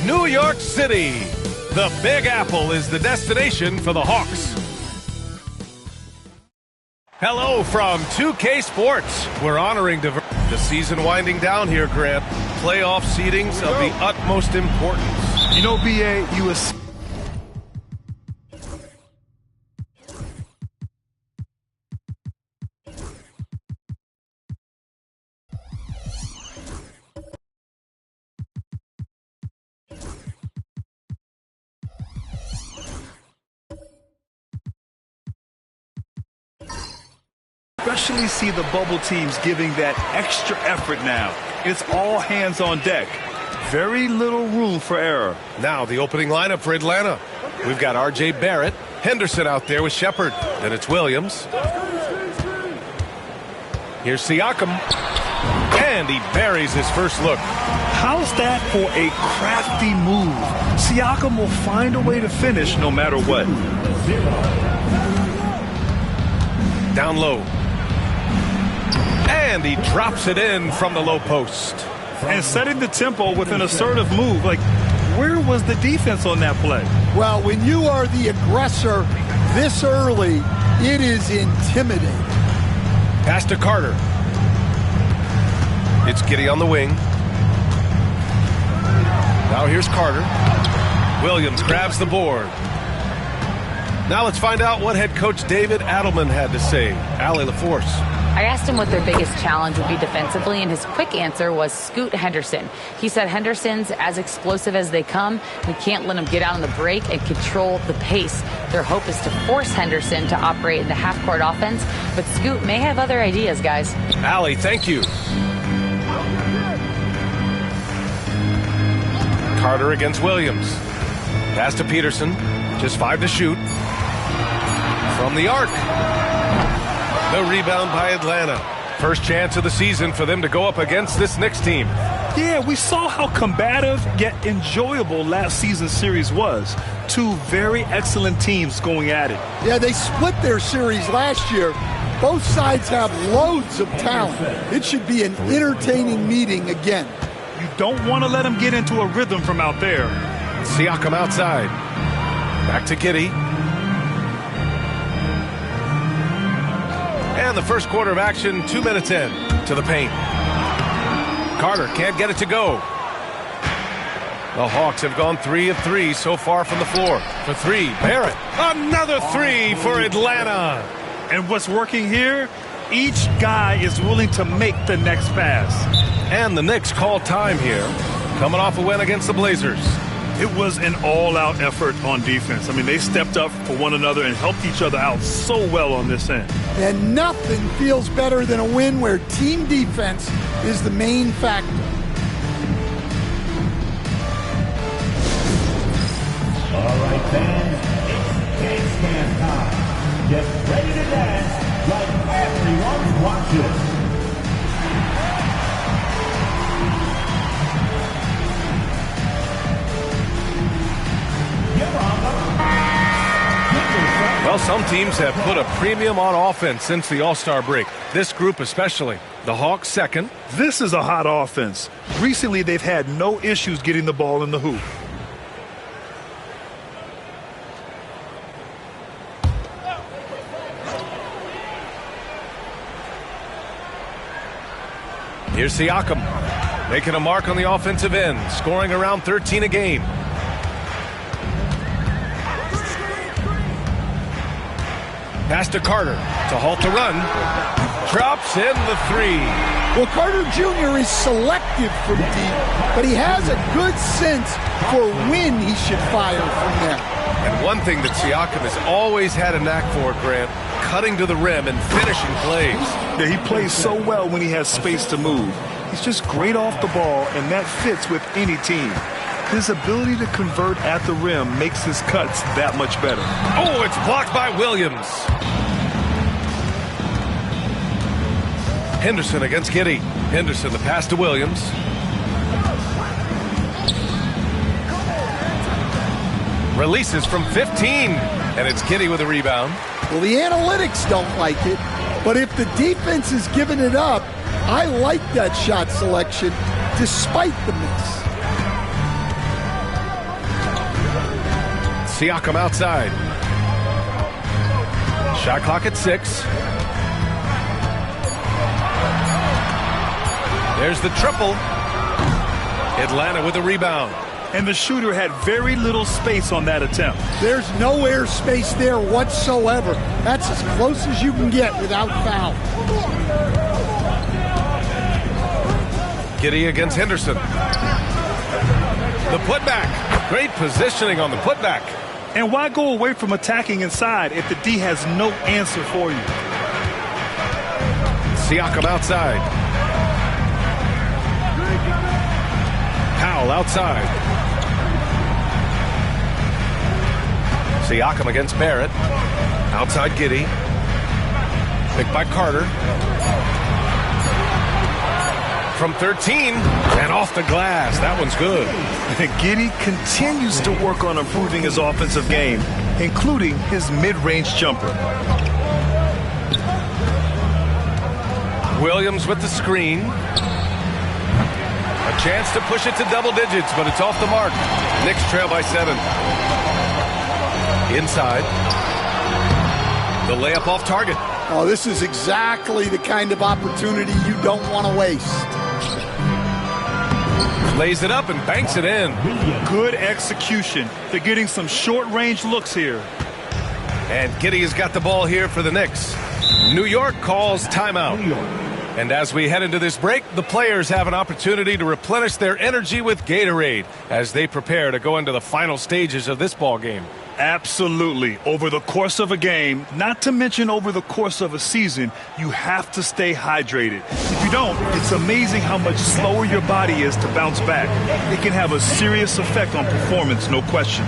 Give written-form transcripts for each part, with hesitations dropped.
New York City. The Big Apple is the destination for the Hawks. Hello from 2K Sports. We're honoring the season winding down here, Grant. Playoff seedings of the utmost importance. You know, BA, you was... Especially see the bubble teams giving that extra effort now. It's all hands on deck. Very little room for error. Now the opening lineup for Atlanta. We've got R.J. Barrett, Henderson out there with Shepard. Then it's Williams. Here's Siakam. And he buries his first look. How's that for a crafty move? Siakam will find a way to finish no matter what. Down low. And he drops it in from the low post. And setting the tempo with an assertive move. Like, where was the defense on that play? Well, when you are the aggressor this early, it is intimidating. Pass to Carter. It's Giddey on the wing. Now here's Carter. Williams grabs the board. Now let's find out what head coach David Adelman had to say. Allie LaForce. I asked him what their biggest challenge would be defensively, and his quick answer was scoot Henderson. He said Henderson's as explosive as they come. We can't let him get out on the break and control the pace. Their hope is to force Henderson to operate in the half-court offense, but Scoot may have other ideas, guys. Allie, thank you. Carter against Williams. Pass to Peterson. Just 5 to shoot. From the arc. The rebound by Atlanta. First chance of the season for them to go up against this Knicks team. Yeah, we saw how combative yet enjoyable last season's series was. Two very excellent teams going at it. Yeah, they split their series last year. Both sides have loads of talent. It should be an entertaining meeting again. You don't want to let them get into a rhythm from out there. Siakam outside. Back to Giddey. And the first quarter of action, 2 minutes in to the paint. Carter can't get it to go. The Hawks have gone 3 of 3 so far from the floor. For 3, Barrett. Another 3 for Atlanta. And what's working here? Each guy is willing to make the next pass. And the Knicks call time here, coming off a win against the Blazers. It was an all-out effort on defense. I mean, they stepped up for one another and helped each other out so well on this end. And nothing feels better than a win where team defense is the main factor. All right, fans, it's game stand time. Get ready to dance like everyone's watching. Well, some teams have put a premium on offense since the All-Star break. This group especially. The Hawks second. This is a hot offense. Recently, they've had no issues getting the ball in the hoop. Here's Siakam, making a mark on the offensive end, scoring around 13 a game. Pass to Carter to halt the run. Drops in the 3. Well, Carter Jr. is selective from deep, but he has a good sense for when he should fire from there. And one thing that Siakam has always had a knack for, Grant, cutting to the rim and finishing plays. Yeah, he plays so well when he has space to move. He's just great off the ball, and that fits with any team. His ability to convert at the rim makes his cuts that much better. Oh, it's blocked by Williams. Henderson against Giddey. Henderson, the pass to Williams. Releases from 15, and it's Giddey with a rebound. Well, the analytics don't like it, but if the defense is giving it up, I like that shot selection despite the miss. Siakam outside. Shot clock at 6. There's the triple. Atlanta with a rebound. And the shooter had very little space on that attempt. There's no air space there whatsoever. That's as close as you can get without foul. Giddey against Henderson. The putback. Great positioning on the putback. And why go away from attacking inside if the D has no answer for you? Siakam outside. Powell outside. Siakam against Barrett. Outside Giddey. Picked by Carter. From 13 and off the glass. That one's good. Giddey continues to work on improving his offensive game, including his mid-range jumper. Williams with the screen. A chance to push it to double digits, but it's off the mark. Knicks trail by 7. Inside. The layup off target. Oh, this is exactly the kind of opportunity you don't want to waste. Lays it up and banks it in. Good execution. They're getting some short-range looks here. And Giddey has got the ball here for the Knicks. New York calls timeout. And as we head into this break, the players have an opportunity to replenish their energy with Gatorade as they prepare to go into the final stages of this ball game. Absolutely. Over the course of a game, not to mention over the course of a season, you have to stay hydrated. If you don't, it's amazing how much slower your body is to bounce back. It can have a serious effect on performance, no question.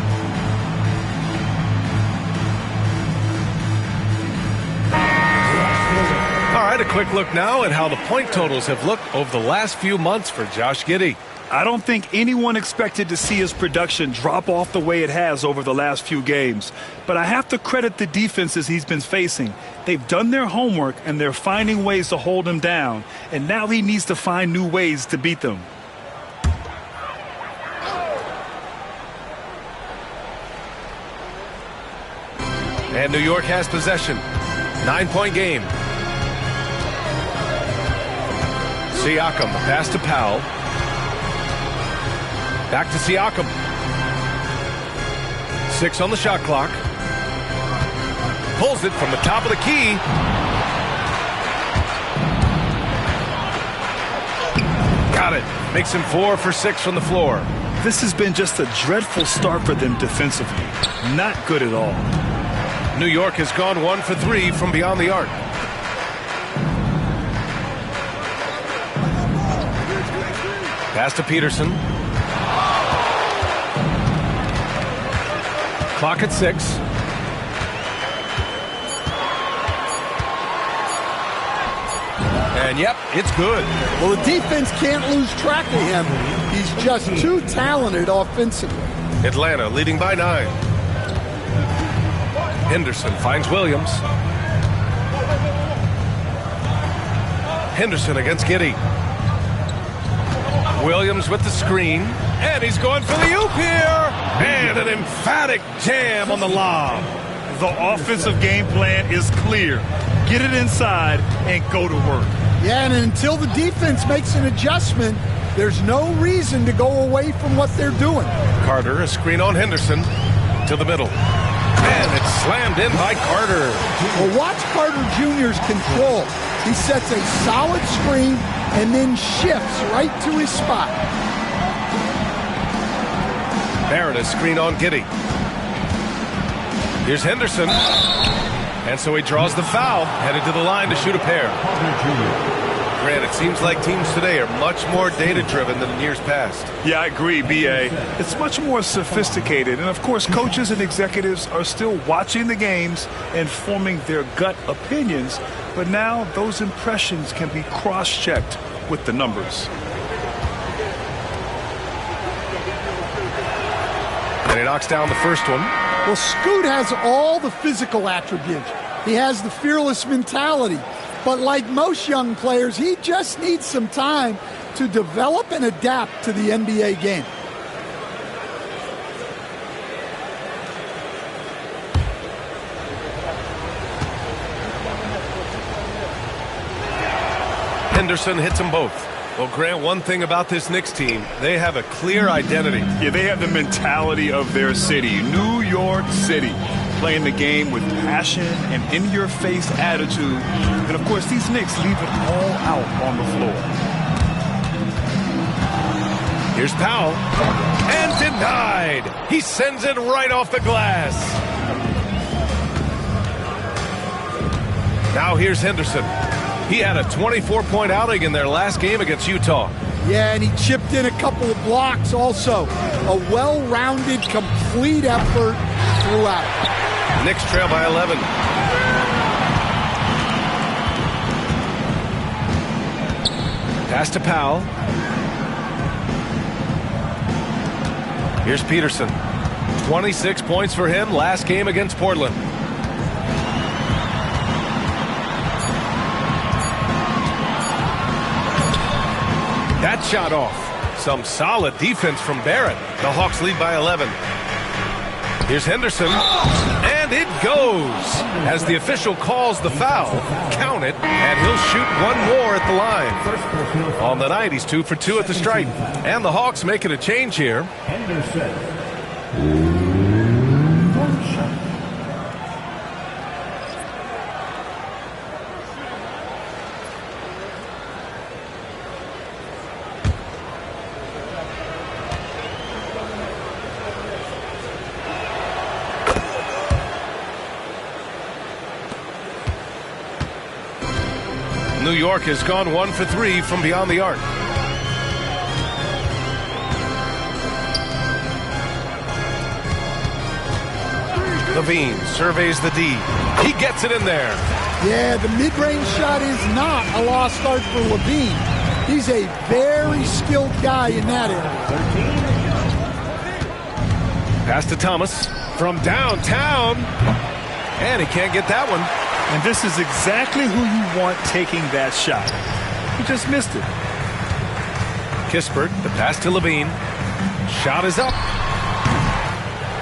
All right, a quick look now at how the point totals have looked over the last few months for Josh Giddey. I don't think anyone expected to see his production drop off the way it has over the last few games. But I have to credit the defenses he's been facing. They've done their homework, and they're finding ways to hold him down. And now he needs to find new ways to beat them. And New York has possession. 9-point game. Siakam, the pass to Powell. Back to Siakam. 6 on the shot clock. Pulls it from the top of the key. Got it. Makes him 4 for 6 from the floor. This has been just a dreadful start for them defensively. Not good at all. New York has gone 1 for 3 from beyond the arc. Pass to Peterson. Clock at 6. And yep, it's good. Well, the defense can't lose track of him. He's just too talented offensively. Atlanta leading by 9. Henderson finds Williams. Henderson against Giddey. Williams with the screen. And he's going for the oop here. And an emphatic jam on the lob. The offensive game plan is clear. Get it inside and go to work. Yeah, and until the defense makes an adjustment, there's no reason to go away from what they're doing. Carter, a screen on Henderson to the middle. And it's slammed in by Carter. Well, watch Carter Jr.'s control. He sets a solid screen and then shifts right to his spot. Barrett, a screen on Giddey. Here's Henderson. And so he draws the foul, headed to the line to shoot a pair. Grant, it seems like teams today are much more data-driven than in years past. Yeah, I agree, B.A. It's much more sophisticated. And, of course, coaches and executives are still watching the games and forming their gut opinions. But now those impressions can be cross-checked with the numbers. And he knocks down the first one. Well, Scoot has all the physical attributes. He has the fearless mentality. But like most young players, he just needs some time to develop and adapt to the NBA game. Henderson hits them both. Well, Grant, one thing about this Knicks team, they have a clear identity. Yeah, they have the mentality of their city, New York City, playing the game with passion and in-your-face attitude. And, of course, these Knicks leave it all out on the floor. Here's Powell. And denied. He sends it right off the glass. Now here's Henderson. He had a 24-point outing in their last game against Utah. Yeah, and he chipped in a couple of blocks also. A well-rounded, complete effort throughout. Knicks trail by 11. Pass to Powell. Here's Peterson. 26 points for him last game against Portland. That shot off. Some solid defense from Barrett. The Hawks lead by 11. Here's Henderson. And it goes. As the official calls the foul, count it, and he'll shoot one more at the line. On the night, he's 2 for 2 at the stripe. And the Hawks making a change here. Henderson. New York has gone 1 for 3 from beyond the arc. Levine surveys the D. He gets it in there. Yeah, the mid-range shot is not a lost art for Levine. He's a very skilled guy in that area. Pass to Thomas from downtown. And he can't get that one. And this is exactly who you want taking that shot. He just missed it. Kispert, the pass to Levine. Shot is up.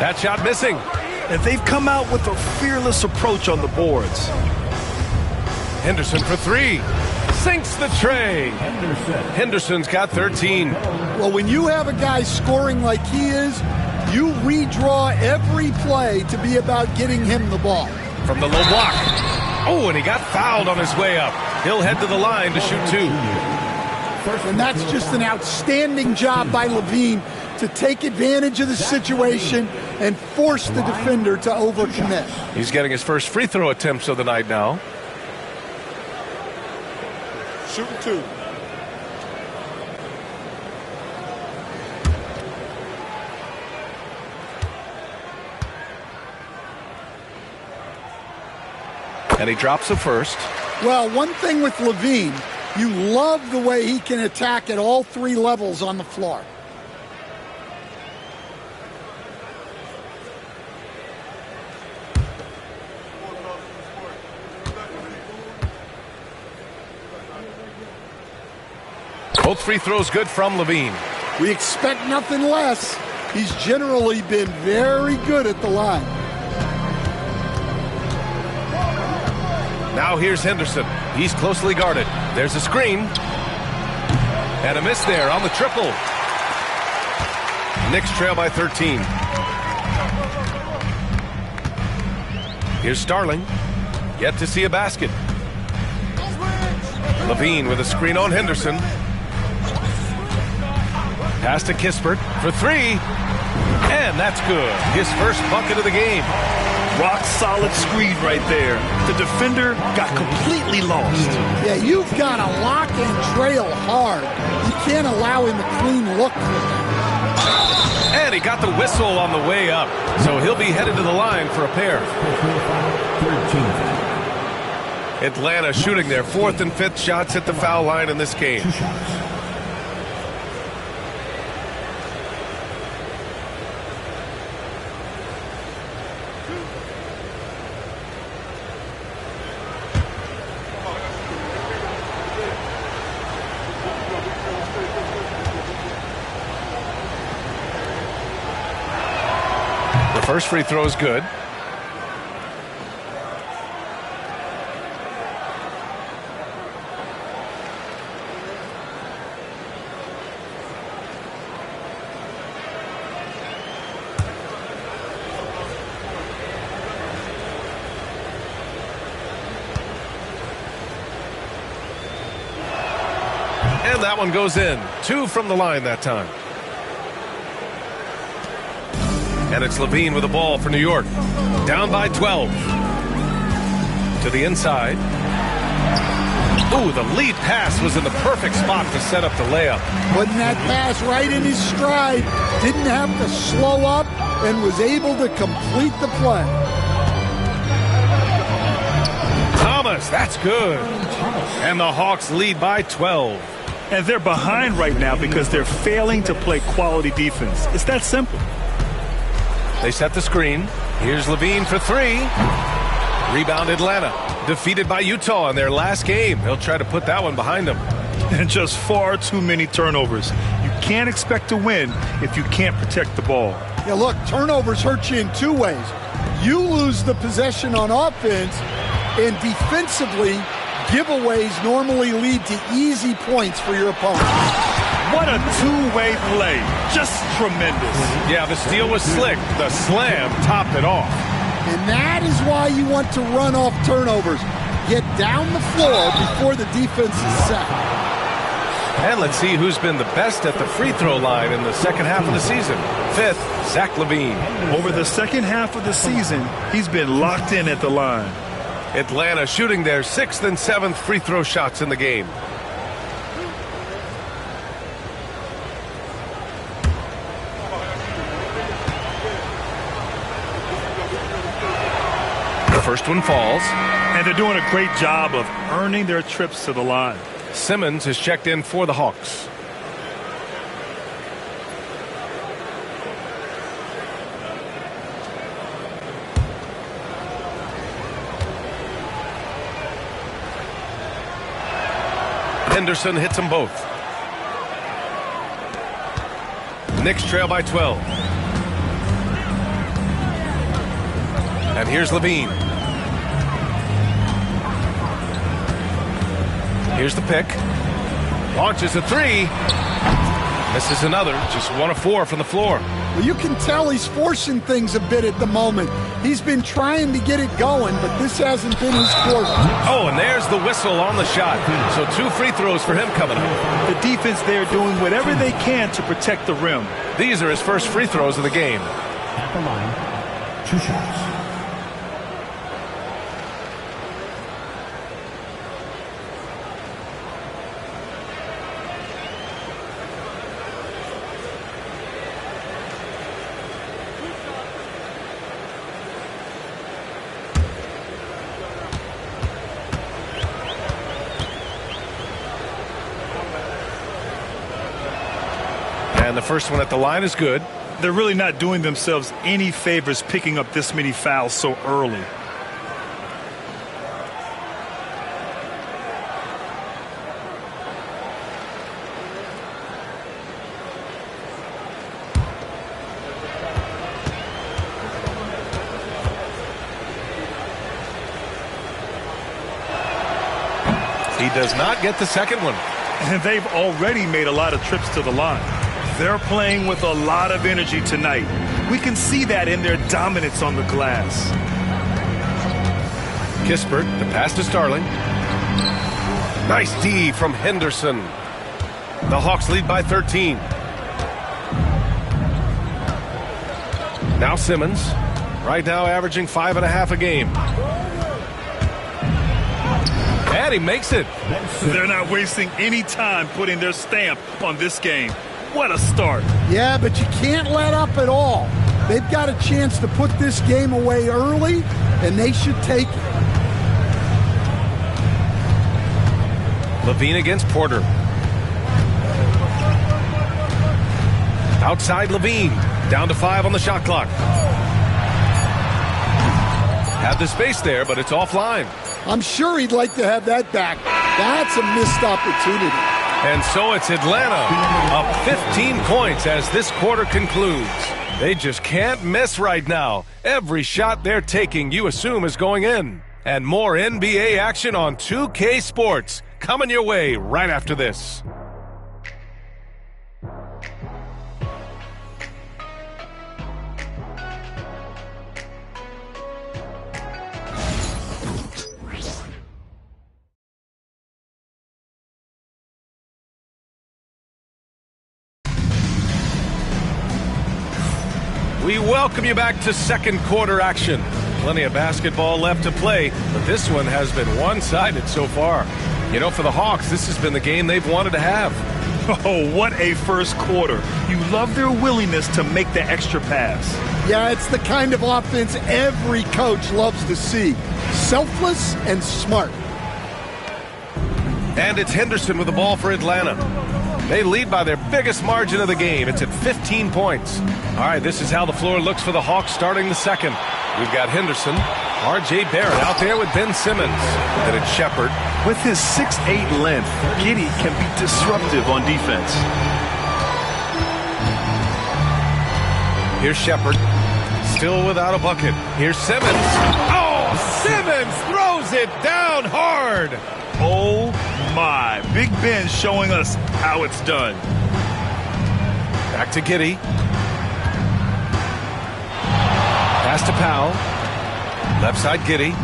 That shot missing. And they've come out with a fearless approach on the boards. Henderson for 3. Sinks the tray. Henderson's got 13. Well, when you have a guy scoring like he is, you redraw every play to be about getting him the ball. From the low block. Oh, and he got fouled on his way up. He'll head to the line to shoot 2. And that's just an outstanding job by Levine to take advantage of the situation and force the defender to overcommit. He's getting his first free throw attempts of the night now. Shooting 2. And he drops the first. Well, one thing with Levine, you love the way he can attack at all 3 levels on the floor. Both free throws good from Levine. We expect nothing less. He's generally been very good at the line. Now here's Henderson. He's closely guarded. There's a screen. And a miss there on the triple. Knicks trail by 13. Here's Starling. Yet to see a basket. Levine with a screen on Henderson. Pass to Kispert for 3. And that's good. His first bucket of the game. Rock solid screen right there. The defender got completely lost. Yeah, you've got to lock and trail hard. You can't allow him a clean look. And he got the whistle on the way up. So he'll be headed to the line for a pair. Atlanta shooting their 4th and 5th shots at the foul line in this game. First free throw is good. And that one goes in. 2 from the line that time. And it's Levine with the ball for New York. Down by 12. To the inside. Ooh, the lead pass was in the perfect spot to set up the layup. Putting that pass right in his stride. Didn't have to slow up and was able to complete the play. Thomas, that's good. And the Hawks lead by 12. And they're behind right now because they're failing to play quality defense. It's that simple. They set the screen. Here's Levine for 3. Rebound Atlanta. Defeated by Utah in their last game. They'll try to put that one behind them. And just far too many turnovers. You can't expect to win if you can't protect the ball. Yeah, look, turnovers hurt you in 2 ways. You lose the possession on offense, and defensively, giveaways normally lead to easy points for your opponent. What a two-way play. Just tremendous. Yeah, the steal was slick. The slam topped it off. And that is why you want to run off turnovers. Get down the floor before the defense is set. And let's see who's been the best at the free throw line in the second half of the season. 5th, Zach LaVine. Over the second half of the season, he's been locked in at the line. Atlanta shooting their 6th and 7th free throw shots in the game. The first one falls. And they're doing a great job of earning their trips to the line. Simmons is checked in for the Hawks. Henderson hits them both. Knicks trail by 12. And here's Levine. Here's the pick. Launches a 3. Misses another. Just 1 of 4 from the floor. Well, you can tell he's forcing things a bit at the moment. He's been trying to get it going, but this hasn't been his quarter. Oh, and there's the whistle on the shot. So 2 free throws for him coming up. The defense there doing whatever they can to protect the rim. These are his first free throws of the game. At the line, 2 shots. And the first one at the line is good. They're really not doing themselves any favors picking up this many fouls so early. He does not get the second one. And they've already made a lot of trips to the line. They're playing with a lot of energy tonight. We can see that in their dominance on the glass. Kispert, the pass to Starling. Nice D from Henderson. The Hawks lead by 13. Now Simmons. Right now averaging 5.5 a game. And he makes it. They're not wasting any time putting their stamp on this game. What a start. Yeah, but you can't let up at all. They've got a chance to put this game away early, and they should take it. Levine against Porter. Outside Levine. Down to 5 on the shot clock. Had the space there, but it's offline. I'm sure he'd like to have that back. That's a missed opportunity. And so it's Atlanta up 15 points as this quarter concludes. They just can't miss right now. Every shot they're taking, you assume, is going in. And more NBA action on 2K Sports coming your way right after this. We welcome you back to second quarter action. Plenty of basketball left to play, but this one has been one-sided so far. You know, for the Hawks, this has been the game they've wanted to have. Oh, what a first quarter. You love their willingness to make the extra pass. Yeah, it's the kind of offense every coach loves to see. Selfless and smart. And it's Henderson with the ball for Atlanta. They lead by their biggest margin of the game. It's at 15 points. All right, this is how the floor looks for the Hawks starting the second. We've got Henderson, R.J. Barrett out there with Ben Simmons. Then it's Shepard. With his 6'8" length, Giddey can be disruptive on defense. Here's Shepard, still without a bucket. Here's Simmons. Oh, Simmons throws it down hard. Oh, my. Big Ben showing us how it's done. Back to Giddey. Pass to Powell. Left side Giddey.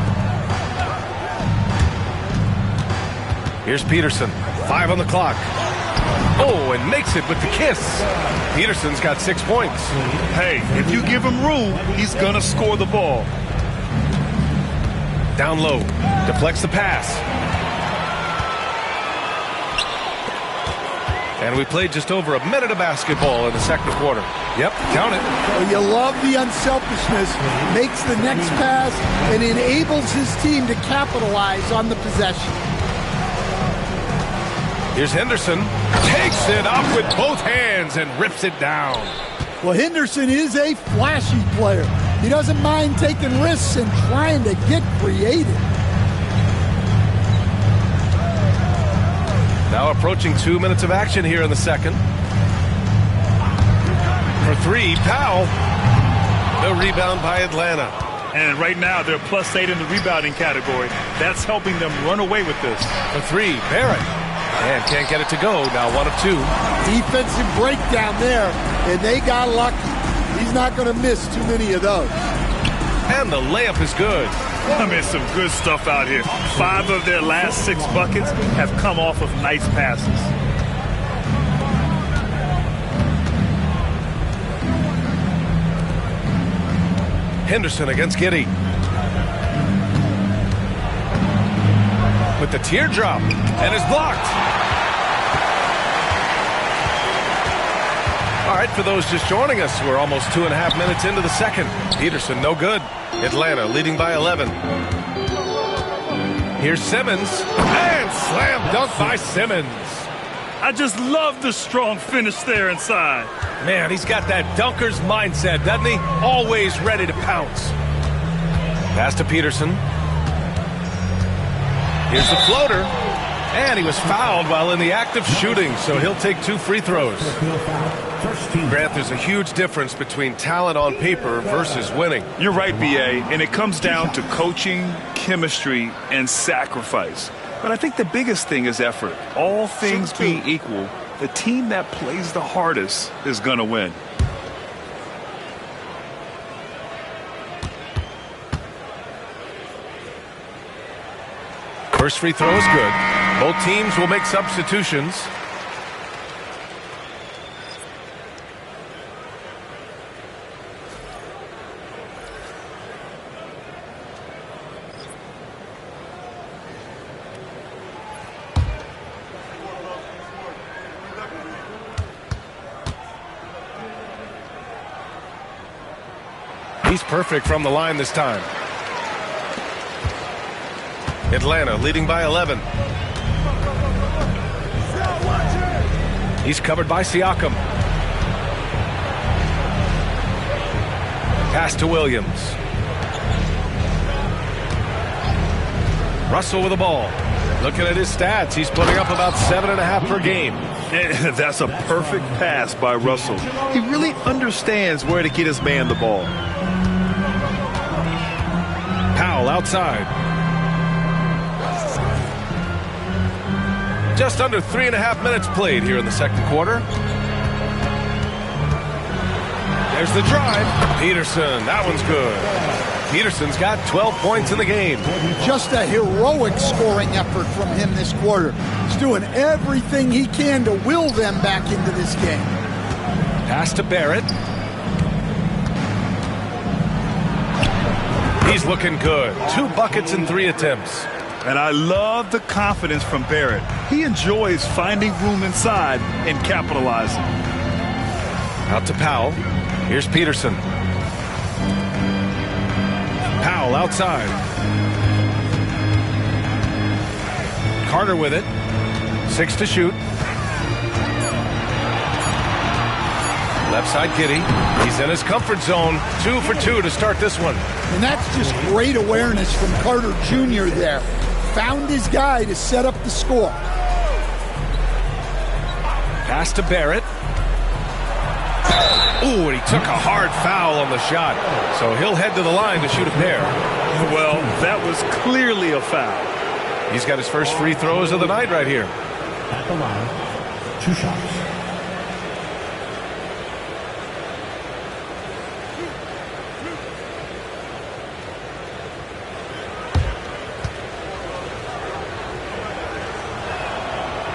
Here's Peterson. 5 on the clock. Oh, and makes it with the kiss. Peterson's got 6 points. Hey, if you give him room, he's going to score the ball. Down low. Deflects the pass. And we played just over a minute of basketball in the second quarter. Yep, count it. Well, you love the unselfishness. Makes the next pass and enables his team to capitalize on the possession. Here's Henderson. Takes it up with both hands and rips it down. Well, Henderson is a flashy player. He doesn't mind taking risks and trying to get creative. Now approaching 2 minutes of action here in the second. For 3, Powell. The rebound by Atlanta. And right now they're +8 in the rebounding category. That's helping them run away with this. For 3, Barrett. And can't get it to go. Now 1 of 2. Defensive breakdown there, and they got lucky. He's not going to miss too many of those. And the layup is good. I mean, some good stuff out here. 5 of their last 6 buckets have come off of nice passes. Henderson against Giddey. With the teardrop. And is blocked. All right, for those just joining us, we're almost 2.5 minutes into the second. Peterson, no good. Atlanta leading by 11. Here's Simmons. And slam dunk by Simmons. I just love the strong finish there inside. Man, he's got that dunker's mindset, doesn't he? Always ready to pounce. Pass to Peterson. Here's the floater. And he was fouled while in the act of shooting, so he'll take 2 free throws. Grant, there's a huge difference between talent on paper versus winning. You're right, B.A., and it comes down to coaching, chemistry, and sacrifice. But I think the biggest thing is effort. All things being equal, the team that plays the hardest is going to win. First free throw is good. Both teams will make substitutions. He's perfect from the line this time. Atlanta leading by 11. He's covered by Siakam. Pass to Williams. Russell with the ball. Looking at his stats, he's putting up about 7.5 per game. That's a perfect pass by Russell. He really understands where to get his man the ball. Powell outside. Just under 3.5 minutes played here in the second quarter. There's the drive. Peterson, that one's good. Peterson's got 12 points in the game. Just a heroic scoring effort from him this quarter. He's doing everything he can to will them back into this game. Pass to Barrett. He's looking good. 2 buckets in 3 attempts. And I love the confidence from Barrett. He enjoys finding room inside and capitalizing. Out to Powell. Here's Peterson. Powell outside. Carter with it. 6 to shoot. Left side Giddey. He's in his comfort zone. 2 for 2 to start this one. And that's just great awareness from Carter Jr. there. Found his guy to set up the score. Pass to Barrett. Ooh, and he took a hard foul on the shot. So he'll head to the line to shoot a pair. Well, that was clearly a foul. He's got his first free throws of the night right here. At the line, 2 shots.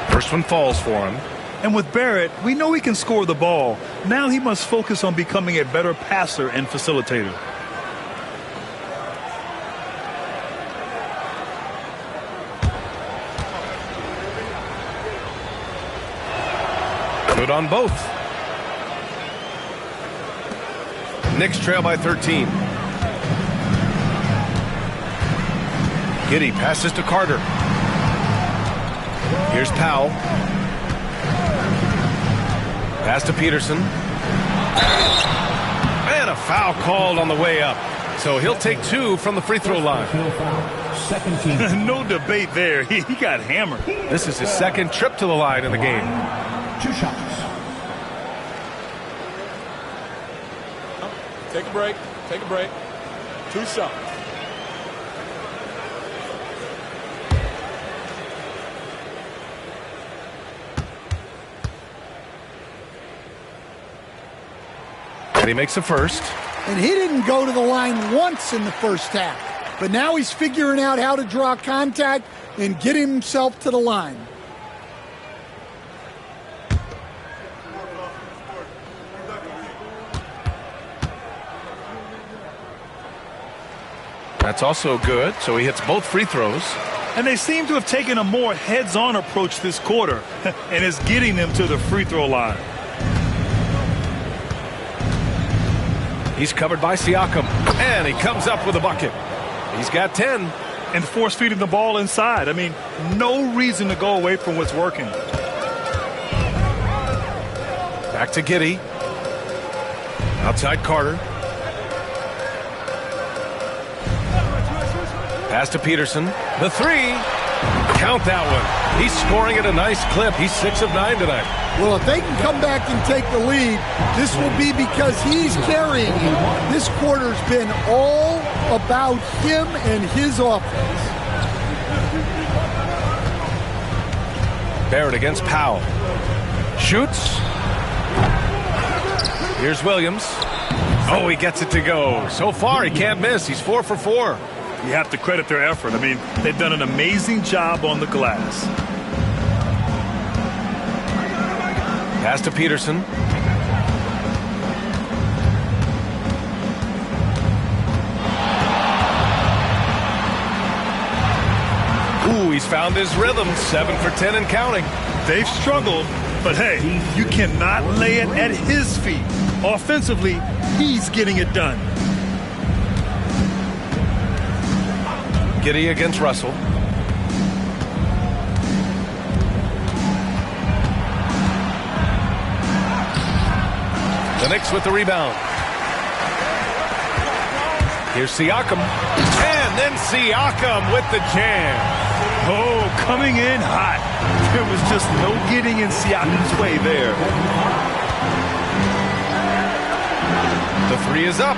First one falls for him. And with Barrett, we know he can score the ball. Now he must focus on becoming a better passer and facilitator. Good on both. Knicks trail by 13. Giddey passes to Carter. Here's Powell. Pass to Peterson. And a foul called on the way up. So he'll take 2 from the free throw line. Second team. No debate there. He got hammered. This is his second trip to the line in the game. 2 shots. Take a break. Take a break. 2 shots. And he makes a first. And he didn't go to the line once in the first half. But now he's figuring out how to draw contact and get himself to the line. That's also good. So he hits both free throws. And they seem to have taken a more heads-on approach this quarter. And it's getting them to the free throw line. He's covered by Siakam. And he comes up with a bucket. He's got 10. And force-feeding the ball inside. I mean, no reason to go away from what's working. Back to Giddey. Outside Carter. Pass to Peterson. The 3. Count that one. He's scoring at a nice clip. He's 6 of 9 tonight. Well, if they can come back and take the lead, this will be because he's carrying it. This quarter's been all about him and his offense. Barrett against Powell. Shoots. Here's Williams. Oh, he gets it to go. So far, he can't miss. He's 4 for 4. You have to credit their effort. I mean, they've done an amazing job on the glass. Pass to Peterson. Ooh, he's found his rhythm. 7 for 10 and counting. They've struggled, but hey, you cannot lay it at his feet. Offensively, he's getting it done. Giddey against Russell. The Knicks with the rebound. Here's Siakam. And then Siakam with the jam. Oh, coming in hot. There was just no getting in Siakam's way there. The 3 is up.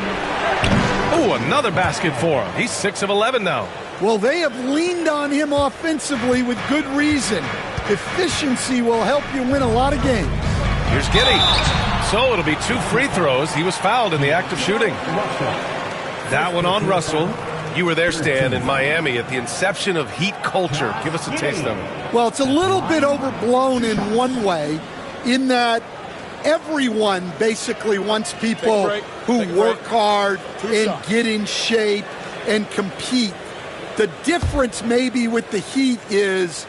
Oh, another basket for him. He's 6 of 11 now. Well, they have leaned on him offensively with good reason. Efficiency will help you win a lot of games. Here's Giddey. So it'll be 2 free throws. He was fouled in the act of shooting. That one on Russell. You were there, Stan, in Miami at the inception of Heat culture. Give us a taste of it. Well, it's a little bit overblown in one way, in that everyone basically wants people who work hard and get in shape and compete. The difference maybe with the Heat is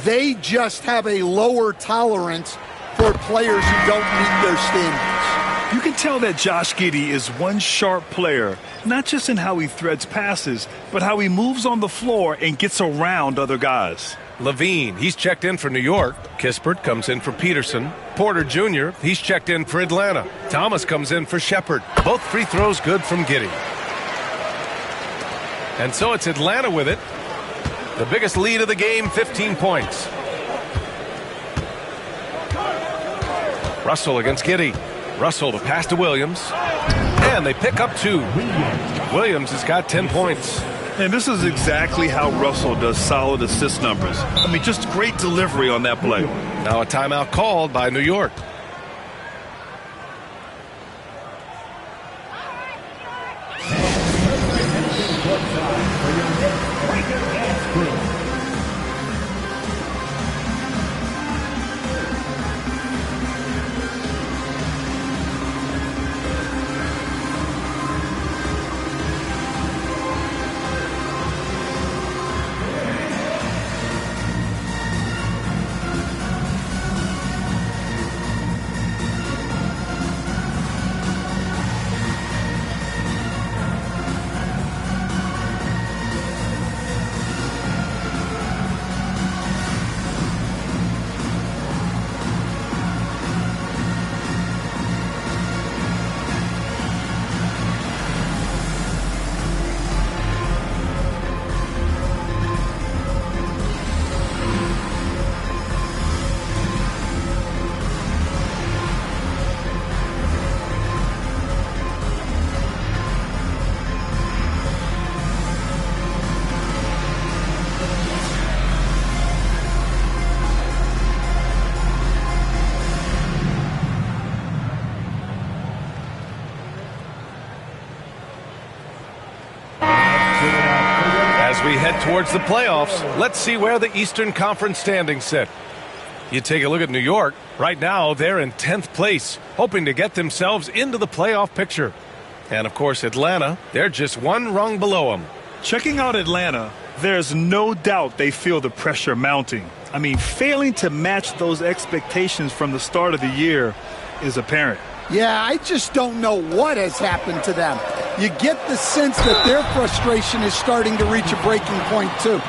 they just have a lower tolerance for players who don't meet their standards. You can tell that Josh Giddey is one sharp player, not just in how he threads passes, but how he moves on the floor and gets around other guys. Levine, he's checked in for New York. Kispert comes in for Peterson. Porter Jr., he's checked in for Atlanta. Thomas comes in for Shepard. Both free throws good from Giddey. And so it's Atlanta with it. The biggest lead of the game, 15 points. Russell against Giddey. Russell to pass to Williams. And they pick up 2. Williams has got 10 points. And this is exactly how Russell does solid assist numbers. I mean, just great delivery on that play. Now a timeout called by New York. We head towards the playoffs. Let's see where the Eastern Conference standings sit. You take a look at New York. Right now, they're in 10th place, hoping to get themselves into the playoff picture. And, of course, Atlanta, they're just one rung below them. Checking out Atlanta, there's no doubt they feel the pressure mounting. I mean, failing to match those expectations from the start of the year is apparent. Yeah, I just don't know what has happened to them. You get the sense that their frustration is starting to reach a breaking point, too.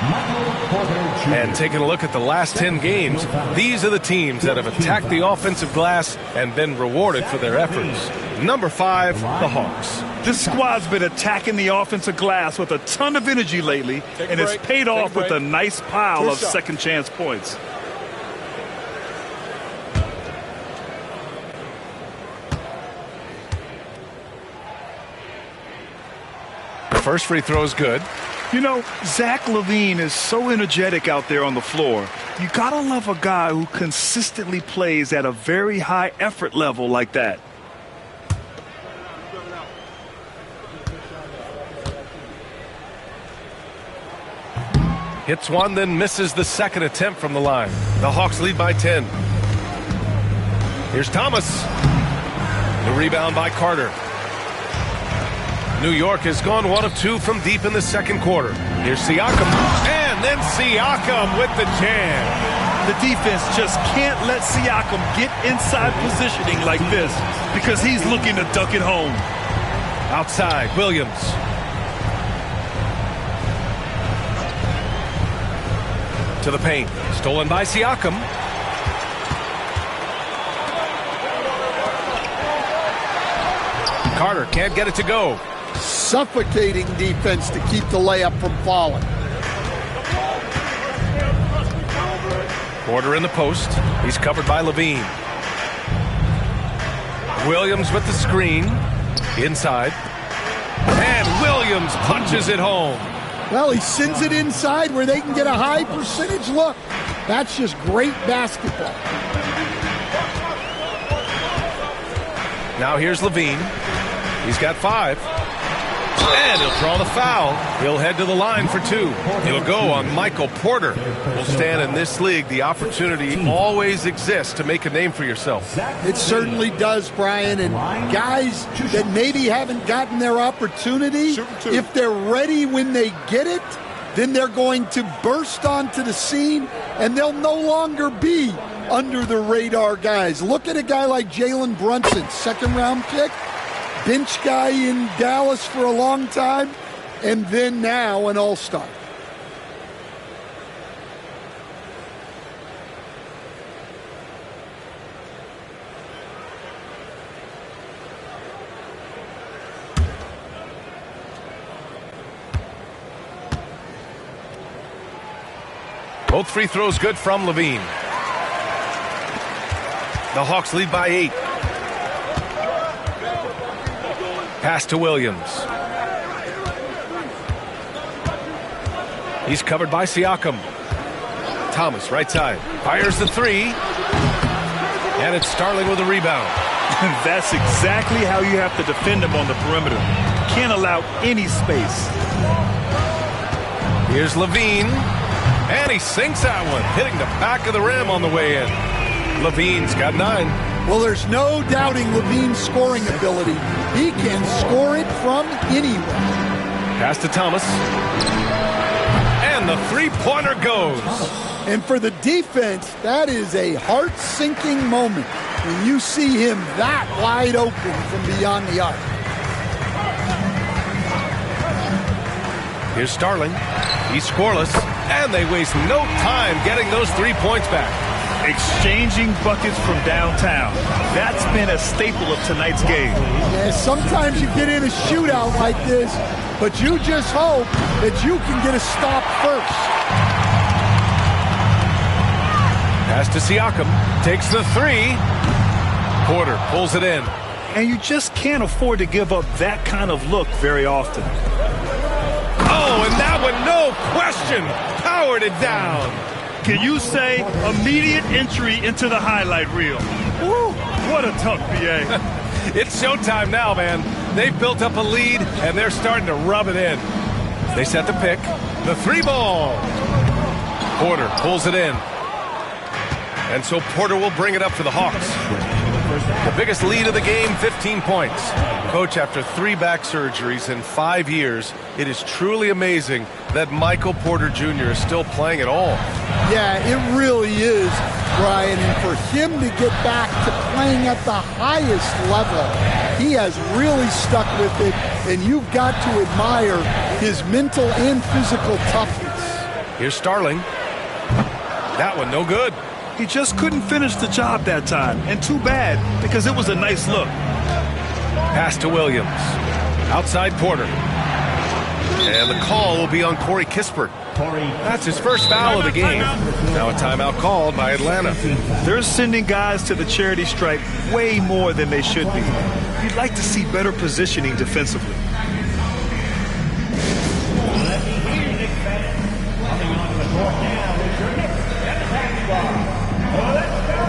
And taking a look at the last 10 games, these are the teams that have attacked the offensive glass and been rewarded for their efforts. Number 5, the Hawks. This squad's been attacking the offensive glass with a ton of energy lately, and it's paid off with a nice pile of second-chance points. First free throw is good. You know, Zach LaVine is so energetic out there on the floor. You gotta love a guy who consistently plays at a very high effort level like that. Hits one, then misses the second attempt from the line. The Hawks lead by 10. Here's Thomas. The rebound by Carter. New York has gone 1 of 2 from deep in the second quarter. Here's Siakam. And then Siakam with the jam. The defense just can't let Siakam get inside positioning like this because he's looking to duck it home. Outside, Williams. To the paint. Stolen by Siakam. Carter can't get it to go. Suffocating defense to keep the layup from falling. Porter in the post. He's covered by Levine. Williams with the screen. Inside. And Williams punches it home. Well, he sends it inside where they can get a high percentage look. That's just great basketball. Now here's Levine. He's got 5. And he'll draw the foul. He'll head to the line for 2. He'll go on Michael Porter. Will stand in this league. The opportunity always exists to make a name for yourself. It certainly does, Brian. And guys that maybe haven't gotten their opportunity, if they're ready when they get it, then they're going to burst onto the scene, and they'll no longer be under the radar guys. Look at a guy like Jalen Brunson, second-round pick, bench guy in Dallas for a long time, and then now an all-star. Both free throws good from Levine. The Hawks lead by 8. Pass to Williams. He's covered by Siakam. Thomas, right side. Fires the 3. And it's Starling with a rebound. That's exactly how you have to defend him on the perimeter. Can't allow any space. Here's Levine. And he sinks that one, hitting the back of the rim on the way in. Levine's got 9. Well, there's no doubting Levine's scoring ability. He can score it from anywhere. Pass to Thomas. And the three-pointer goes. And for the defense, that is a heart-sinking moment when you see him that wide open from beyond the arc. Here's Starling. He's scoreless, and they waste no time getting those 3 points back. Exchanging buckets from downtown. That's been a staple of tonight's game. Yeah, sometimes you get in a shootout like this, but you just hope that you can get a stop first. Pass to Siakam. Takes the 3. Porter pulls it in. And you just can't afford to give up that kind of look very often. Oh, and that one, no question, powered it down. Can you say immediate entry into the highlight reel? Woo, what a tough BA. It's showtime now, man. They've built up a lead, and they're starting to rub it in. They set the pick. The 3 ball. Porter pulls it in. And so Porter will bring it up for the Hawks. The biggest lead of the game, 15 points. Coach, after 3 back surgeries in 5 years, it is truly amazing that Michael Porter Jr. is still playing at all. Yeah, it really is, Brian. And for him to get back to playing at the highest level, he has really stuck with it. And you've got to admire his mental and physical toughness. Here's Starling. That one, no good. He just couldn't finish the job that time. And too bad, because it was a nice look. Pass to Williams. Outside Porter. And the call will be on Corey Kispert. That's his first foul of the game. Now a timeout called by Atlanta. They're sending guys to the charity stripe way more than they should be. You'd like to see better positioning defensively. Coming onto the court now is your Knicks and attack squad. Let's go!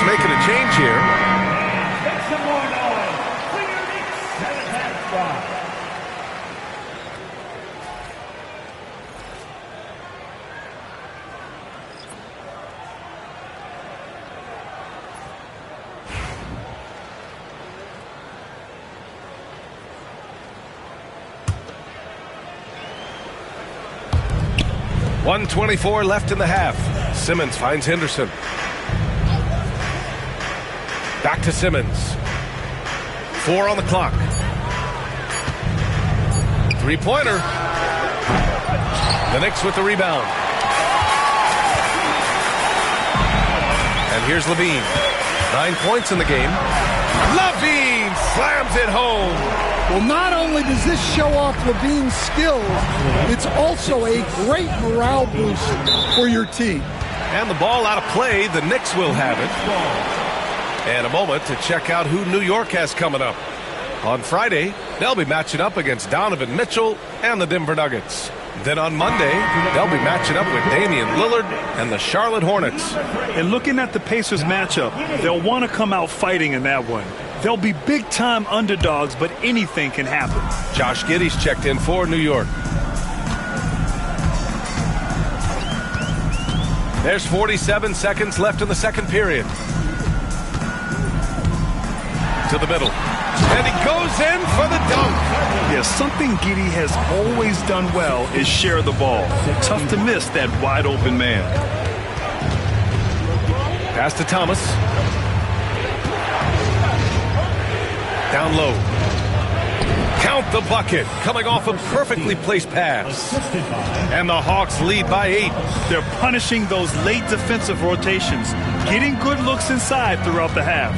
Making a change here. Make some more noise for your Knicks and attack squad. 1:24 left in the half. Simmons finds Henderson. Back to Simmons. 4 on the clock. Three-pointer. The Knicks with the rebound. And here's Levine. 9 points in the game. Levine slams it home. Well, not only does this show off Levine's skills, it's also a great morale boost for your team. And the ball out of play. The Knicks will have it. And a moment to check out who New York has coming up. On Friday, they'll be matching up against Donovan Mitchell and the Denver Nuggets. Then on Monday, they'll be matching up with Damian Lillard and the Charlotte Hornets. And looking at the Pacers matchup, they'll want to come out fighting in that one. They'll be big-time underdogs, but anything can happen. Josh Giddey's checked in for New York. There's 47 seconds left in the second period. To the middle. And he goes in for the dunk. Yeah, something Giddey has always done well is share the ball. Tough to miss that wide-open man. Pass to Thomas. Down low. Count the bucket. Coming off a perfectly placed pass. And the Hawks lead by 8. They're punishing those late defensive rotations, getting good looks inside throughout the half.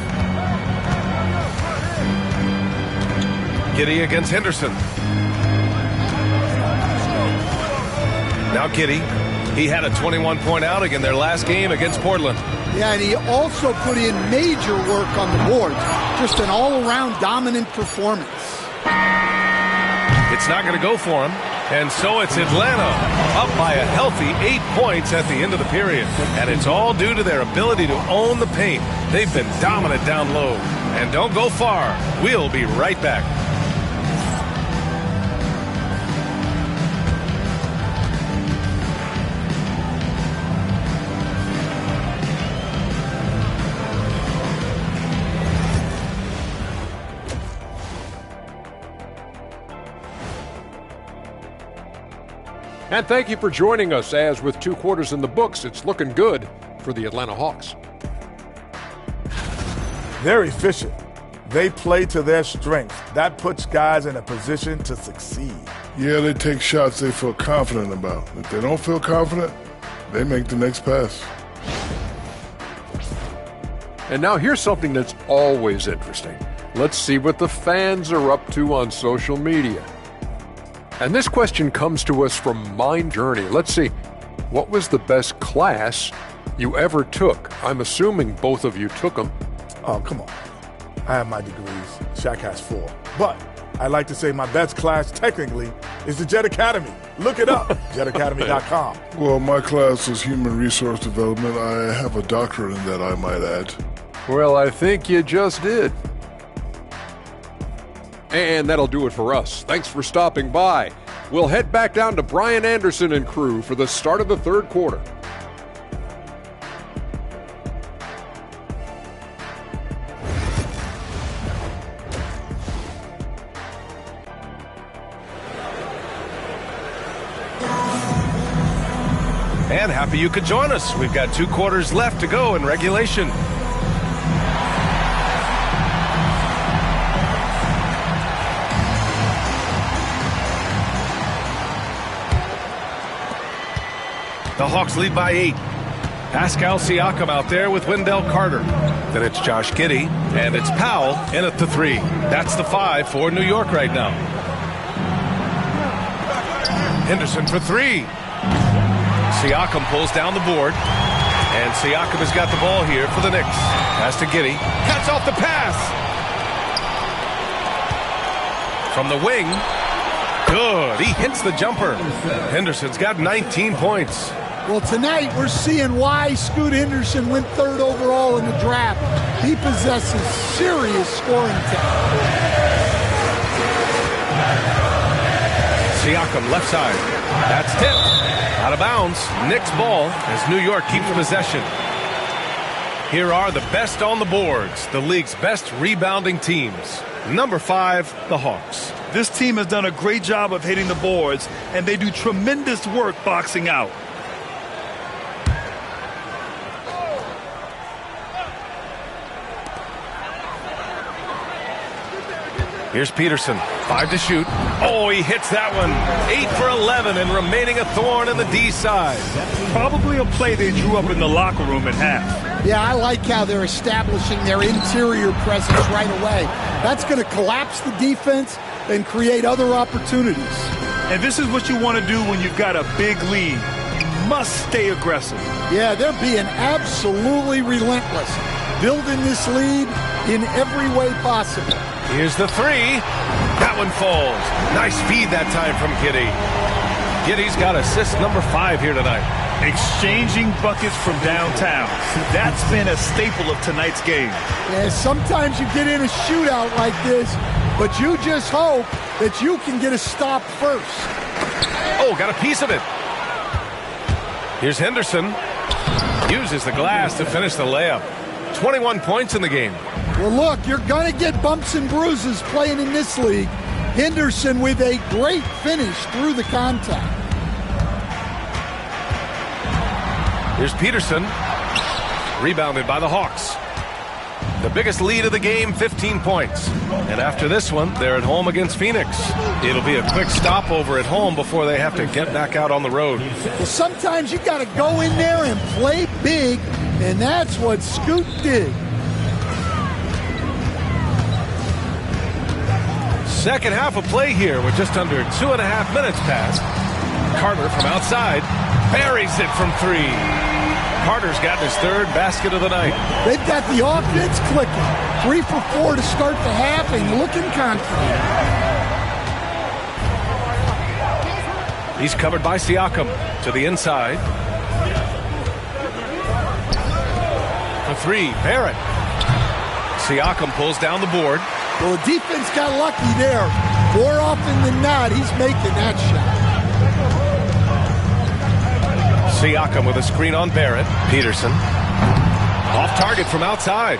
Giddey against Henderson. Now Giddey. He had a 21-point outing in their last game against Portland. Yeah, and he also put in major work on the boards. Just an all-around dominant performance. It's not going to go for him. And so it's Atlanta up by a healthy 8 points at the end of the period. And it's all due to their ability to own the paint. They've been dominant down low. And don't go far. We'll be right back. And thank you for joining us, as with 2 quarters in the books, it's looking good for the Atlanta Hawks. They're efficient. They play to their strengths. That puts guys in a position to succeed. Yeah, they take shots they feel confident about. If they don't feel confident, they make the next pass. And now here's something that's always interesting. Let's see what the fans are up to on social media. And this question comes to us from Mind Journey. Let's see. What was the best class you ever took? I'm assuming both of you took them. Oh, come on. I have my degrees. Shaq has 4. But I like to say my best class technically is the Jet Academy. Look it up, jetacademy.com. Well, my class is human resource development. I have a doctorate in that, I might add. Well, I think you just did. And that'll do it for us. Thanks for stopping by. We'll head back down to Brian Anderson and crew for the start of the third quarter. And happy you could join us. We've got 2 quarters left to go in regulation. The Hawks lead by 8. Pascal Siakam out there with Wendell Carter. Then it's Josh Giddey, and it's Powell in at the 3. That's the 5 for New York right now. Henderson for 3. Siakam pulls down the board, and Siakam has got the ball here for the Knicks. Pass to Giddey. Cuts off the pass. From the wing. Good. He hits the jumper. Henderson's got 19 points. Well, tonight we're seeing why Scoot Henderson went 3rd overall in the draft. He possesses serious scoring talent. Siakam left side. That's tipped. Out of bounds. Knicks ball as New York keeps possession. Here are the best on the boards, the league's best rebounding teams. Number 5, the Hawks. This team has done a great job of hitting the boards, and they do tremendous work boxing out. Here's Peterson. 5 to shoot. Oh, he hits that one. 8 for 11 and remaining a thorn in the D side. Probably a play they drew up in the locker room at half. Yeah, I like how they're establishing their interior presence right away. That's going to collapse the defense and create other opportunities. And this is what you want to do when you've got a big lead. You must stay aggressive. Yeah, they're being absolutely relentless, building this lead in every way possible. Here's the 3. That one falls. Nice feed that time from Giddey. Giddey's got assist number 5 here tonight. Exchanging buckets from downtown. That's been a staple of tonight's game. Yeah, sometimes you get in a shootout like this, but you just hope that you can get a stop first. Oh, got a piece of it. Here's Henderson. Uses the glass to finish the layup. 21 points in the game. Well, look, you're going to get bumps and bruises playing in this league. Henderson with a great finish through the contact. Here's Peterson. Rebounded by the Hawks. The biggest lead of the game, 15 points. And after this one, they're at home against Phoenix. It'll be a quick stopover at home before they have to get back out on the road. Well, sometimes you got to go in there and play big, and that's what Scoot did. Second half of play here with just under 2.5 minutes passed. Carter from outside buries it from 3. Carter's gotten his 3rd basket of the night. They've got the offense clicking. 3 for 4 to start the half and looking confident. He's covered by Siakam to the inside. For 3, Barrett. Siakam pulls down the board. Well, the defense got lucky there. More often than not, he's making that shot. Siakam with a screen on Barrett. Peterson. Off target from outside.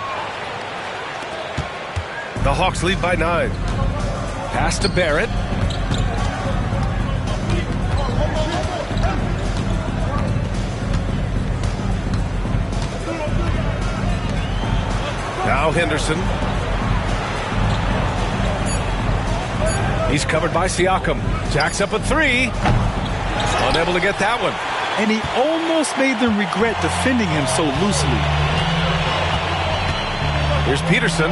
The Hawks lead by 9. Pass to Barrett. Now Henderson. He's covered by Siakam. Jacks up a 3. Unable to get that one. And he almost made them regret defending him so loosely. Here's Peterson.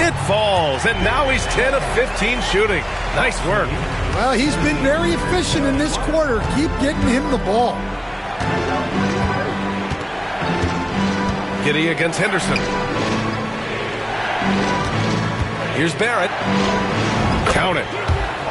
It falls, and now he's 10 of 15 shooting. Nice work. Well, he's been very efficient in this quarter. Keep getting him the ball. Giddey against Henderson. Here's Barrett. Count it.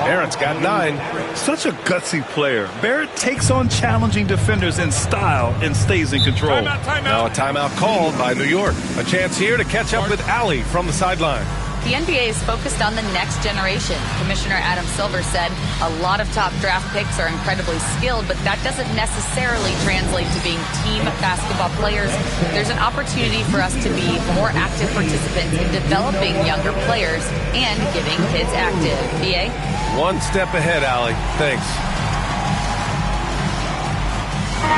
Barrett's got 9. Such a gutsy player. Barrett takes on challenging defenders in style and stays in control. Now a timeout called by New York. A chance here to catch up with Allie from the sideline. The NBA is focused on the next generation. Commissioner Adam Silver said a lot of top draft picks are incredibly skilled, but that doesn't necessarily translate to being team basketball players. There's an opportunity for us to be more active participants in developing younger players and getting kids active. BA? One step ahead, Allie. Thanks.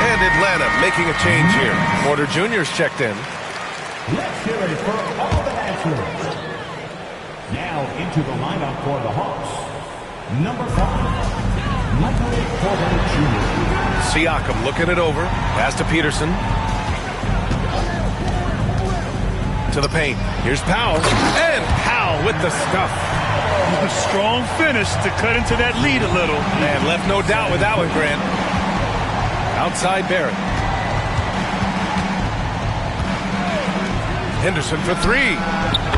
And Atlanta making a change here. Porter Jr.'s checked in. Let's hear it for all the Nationals. Now into the lineup for the Hawks. Number 5, Michael Porter Jr. Siakam looking it over. Pass to Peterson. To the paint. Here's Powell. And Powell with the stuff. A strong finish to cut into that lead a little. And left no doubt with that one, Grant. Outside Barrett. Henderson for 3.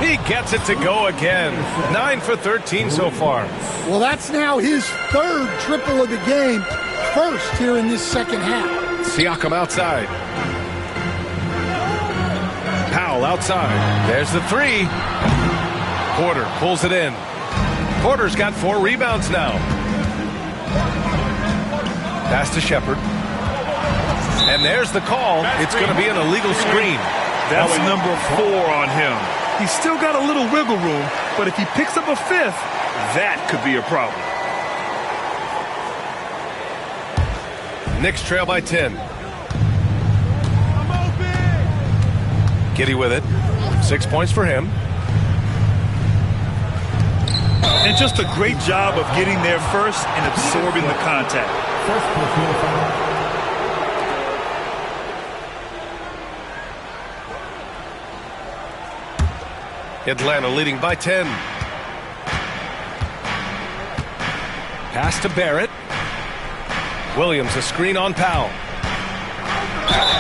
He gets it to go again. 9 for 13 so far. Well, that's now his 3rd triple of the game. First here in this second half. Siakam outside. Powell outside. There's the 3. Porter pulls it in. Porter's got 4 rebounds now. Pass to Shepard. And there's the call. It's going to be an illegal screen. That's number 4 on him. He's still got a little wiggle room, but if he picks up a 5th, that could be a problem. Knicks trail by 10. Giddey with it. 6 points for him. And just a great job of getting there first and absorbing the contact. First personal foul. Atlanta leading by 10. Pass to Barrett. Williams, a screen on Powell.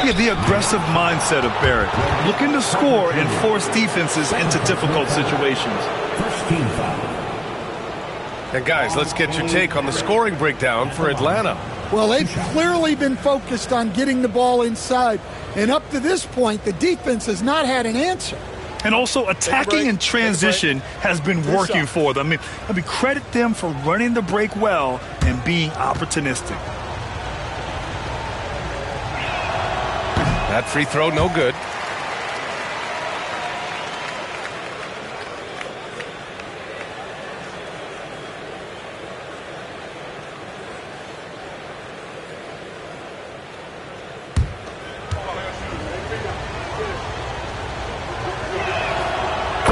Yeah, the aggressive mindset of Barrett. Looking to score and force defenses into difficult situations. First team foul. And guys, let's get your take on the scoring breakdown for Atlanta. Well, they've clearly been focused on getting the ball inside. And up to this point, the defense has not had an answer. And also attacking in transition has been working for them. I mean, credit them for running the break well and being opportunistic. That free throw, no good.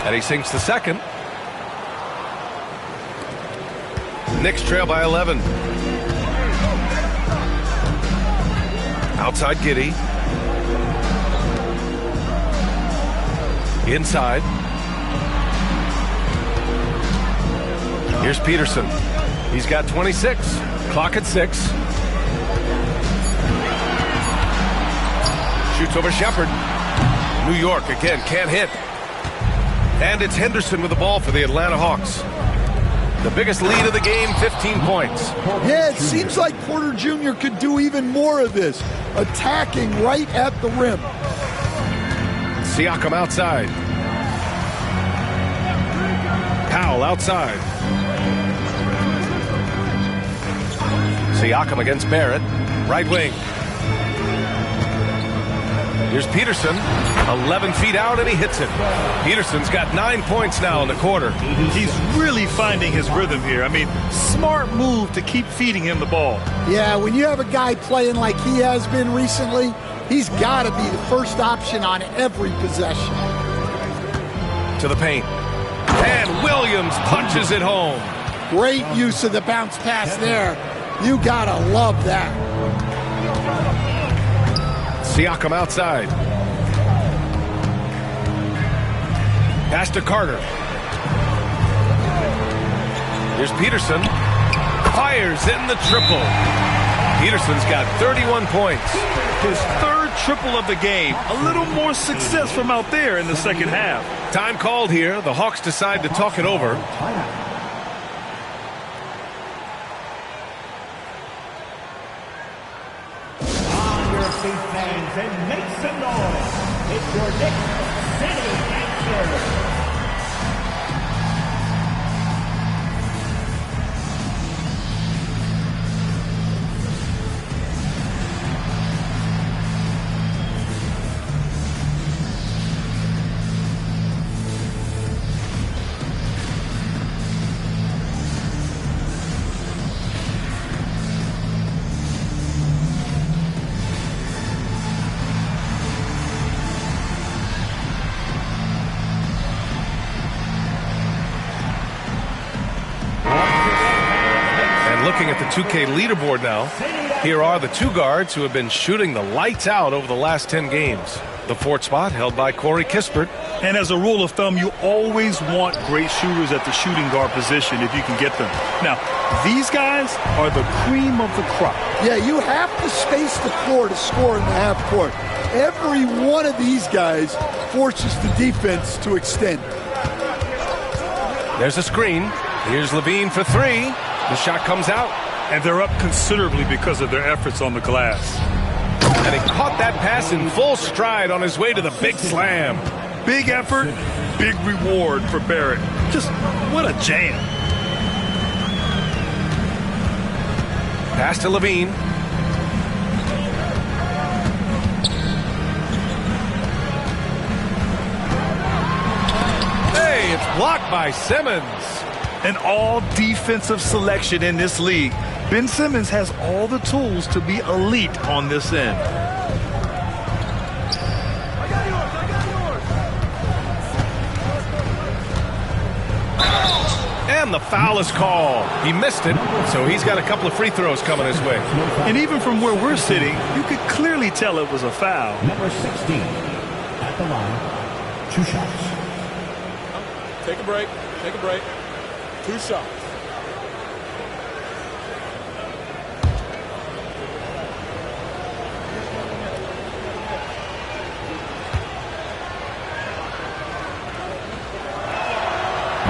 And he sinks the second. Knicks trail by 11. Outside Giddey. Inside. Here's Peterson. He's got 26. Clock at 6. Shoots over Shepard. New York again can't hit. And it's Henderson with the ball for the Atlanta Hawks. The biggest lead of the game, 15 points. Yeah, it seems like Porter Jr. could do even more of this, attacking right at the rim. Siakam outside. Powell outside. Siakam against Barrett. Right wing. Here's Peterson. 11 feet out, and he hits it. Peterson's got 9 points now in the quarter. He's really finding his rhythm here. I mean, smart move to keep feeding him the ball. Yeah, when you have a guy playing like he has been recently, he's got to be the first option on every possession. To the paint. And Williams punches it home. Great use of the bounce pass there. You got to love that. Siakam outside. Pass to Carter. Here's Peterson. Fires in the triple. Peterson's got 31 points. His third triple of the game. A little more success from out there in the second half. Time called here. The Hawks decide to talk it over. On your feet, fans, and make some noise. It's your Knicks City Answer. Looking at the 2K leaderboard now, here are the two guards who have been shooting the lights out over the last 10 games. The fourth spot held by Corey Kispert. And as a rule of thumb, you always want great shooters at the shooting guard position if you can get them. Now, these guys are the cream of the crop. Yeah, you have to space the floor to score in the half court. Every one of these guys forces the defense to extend. There's a screen. Here's Levine for three. The shot comes out. And they're up considerably because of their efforts on the glass. And he caught that pass in full stride on his way to the big slam. Big effort, big reward for Barrett. Just what a jam. Pass to Levine. Hey, it's blocked by Simmons. An all-defensive selection in this league. Ben Simmons has all the tools to be elite on this end. And And the foul is called. He missed it, so he's got a couple of free throws coming his way. And even from where we're sitting, you could clearly tell it was a foul. Number 16 at the line. 2 shots. Take a break. Take a break. 2 shots.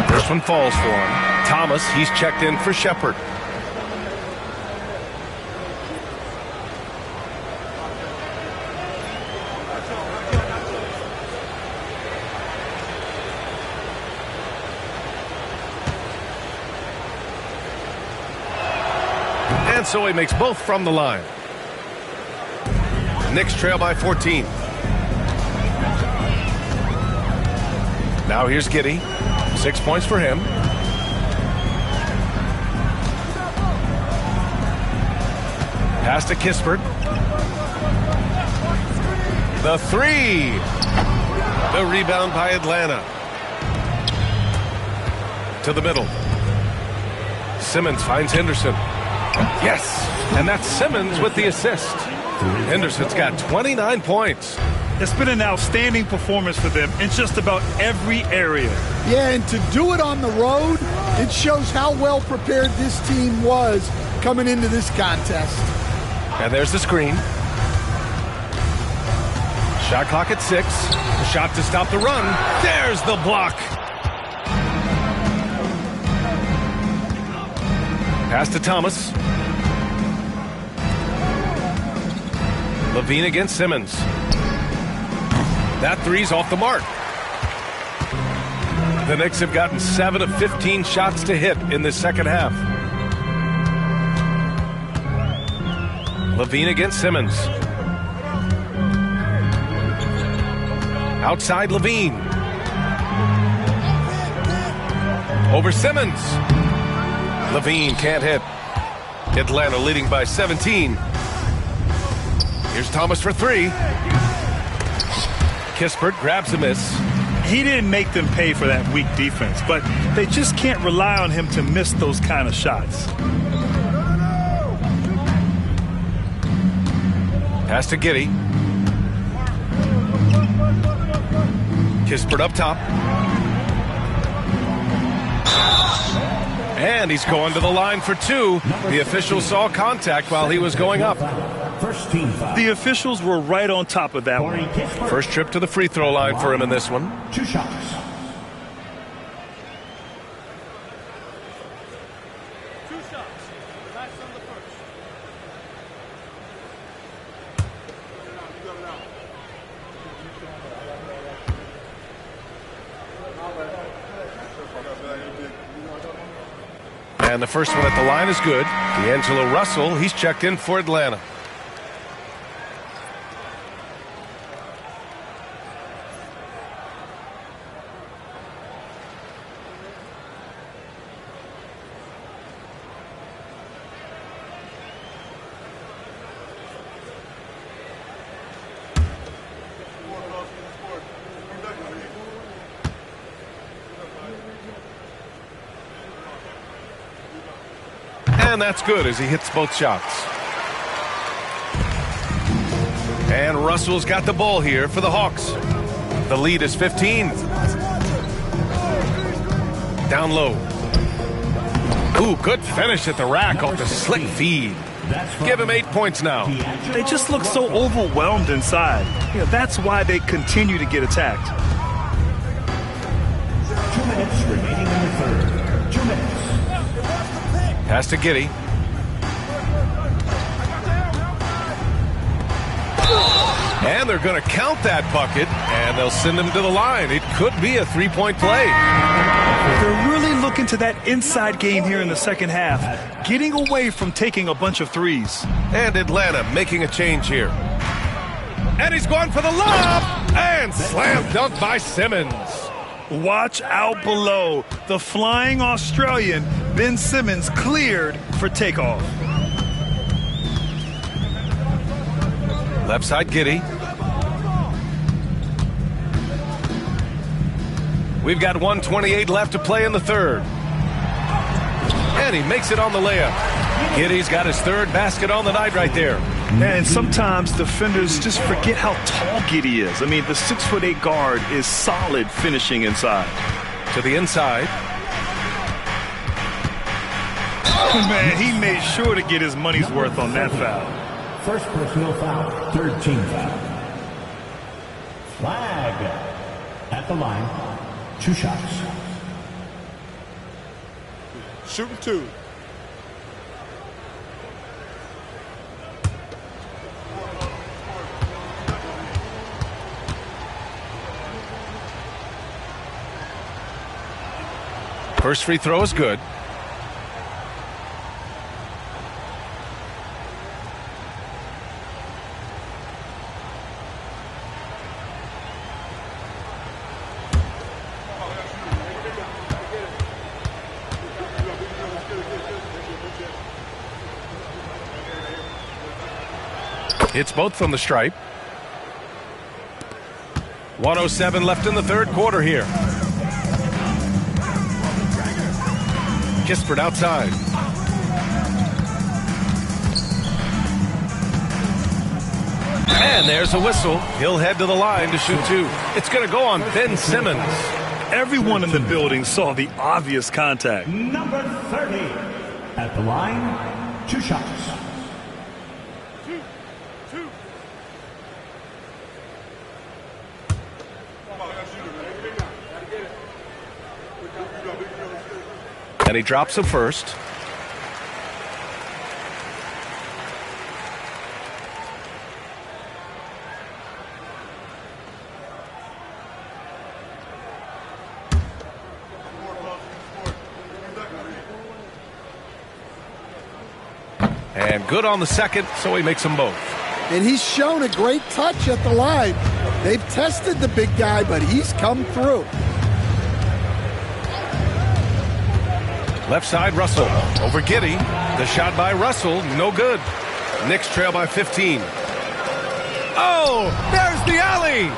First one falls for him. Thomas, he's checked in for Shepard. And so he makes both from the line. Knicks trail by 14. Now here's Giddey. 6 points for him. Pass to Kispert. The 3. The rebound by Atlanta. To the middle. Simmons finds Henderson. Yes, and that's Simmons with the assist. Henderson's got 29 points. It's been an outstanding performance for them in just about every area. Yeah, and to do it on the road, it shows how well prepared this team was coming into this contest. And there's the screen. Shot clock at 6. The shot to stop the run. There's the block. Pass to Thomas. Levine against Simmons. That 3's off the mark. The Knicks have gotten 7 of 15 shots to hit in the second half. Levine against Simmons. Outside Levine. Over Simmons. Levine can't hit. Atlanta leading by 17. Here's Thomas for 3. Kispert grabs a miss. He didn't make them pay for that weak defense, but they just can't rely on him to miss those kind of shots. Pass to Giddey. Kispert up top. And he's going to the line for 2. The officials saw contact while he was going up. The officials were right on top of that one. First trip to the free throw line for him in this one. 2 shots. And the first one at the line is good. D'Angelo Russell, he's checked in for Atlanta. And that's good as he hits both shots. And Russell's got the ball here for the Hawks. The lead is 15. Down low. Ooh, good finish at the rack off the slick feed. Give him 8 points now. They just look so overwhelmed inside. That's why they continue to get attacked. 2 minutes remaining in the third. 2 minutes. Pass to Giddey. And they're going to count that bucket, and they'll send him to the line. It could be a 3-point play. They're really looking to that inside game here in the second half, getting away from taking a bunch of threes. And Atlanta making a change here. And he's going for the lob, and slam dunk by Simmons. Watch out below. The flying Australian, Ben Simmons, cleared for takeoff. Left side, Giddey. We've got 1:28 left to play in the third. And he makes it on the layup. Giddey's got his third basket on the night right there. And sometimes defenders just forget how tall Giddey is. I mean, the 6'8" guard is solid finishing inside. To the inside. Man, he made sure to get his money's worth on that foul. First personal foul, third team foul. Flag at the line, 2 shots. Shooting 2. First free throw is good. It's both from the stripe. 1:07 left in the third quarter here. Kispert outside. And there's a whistle. He'll head to the line to shoot 2. It's going to go on Ben Simmons. Everyone in the building saw the obvious contact. Number 30 at the line, 2 shots. And he drops him first. And good on the second, so he makes them both. And he's shown a great touch at the line. They've tested the big guy, but he's come through. Left side, Russell. Over Giddey. The shot by Russell, no good. Knicks trail by 15. Oh, there's the alley.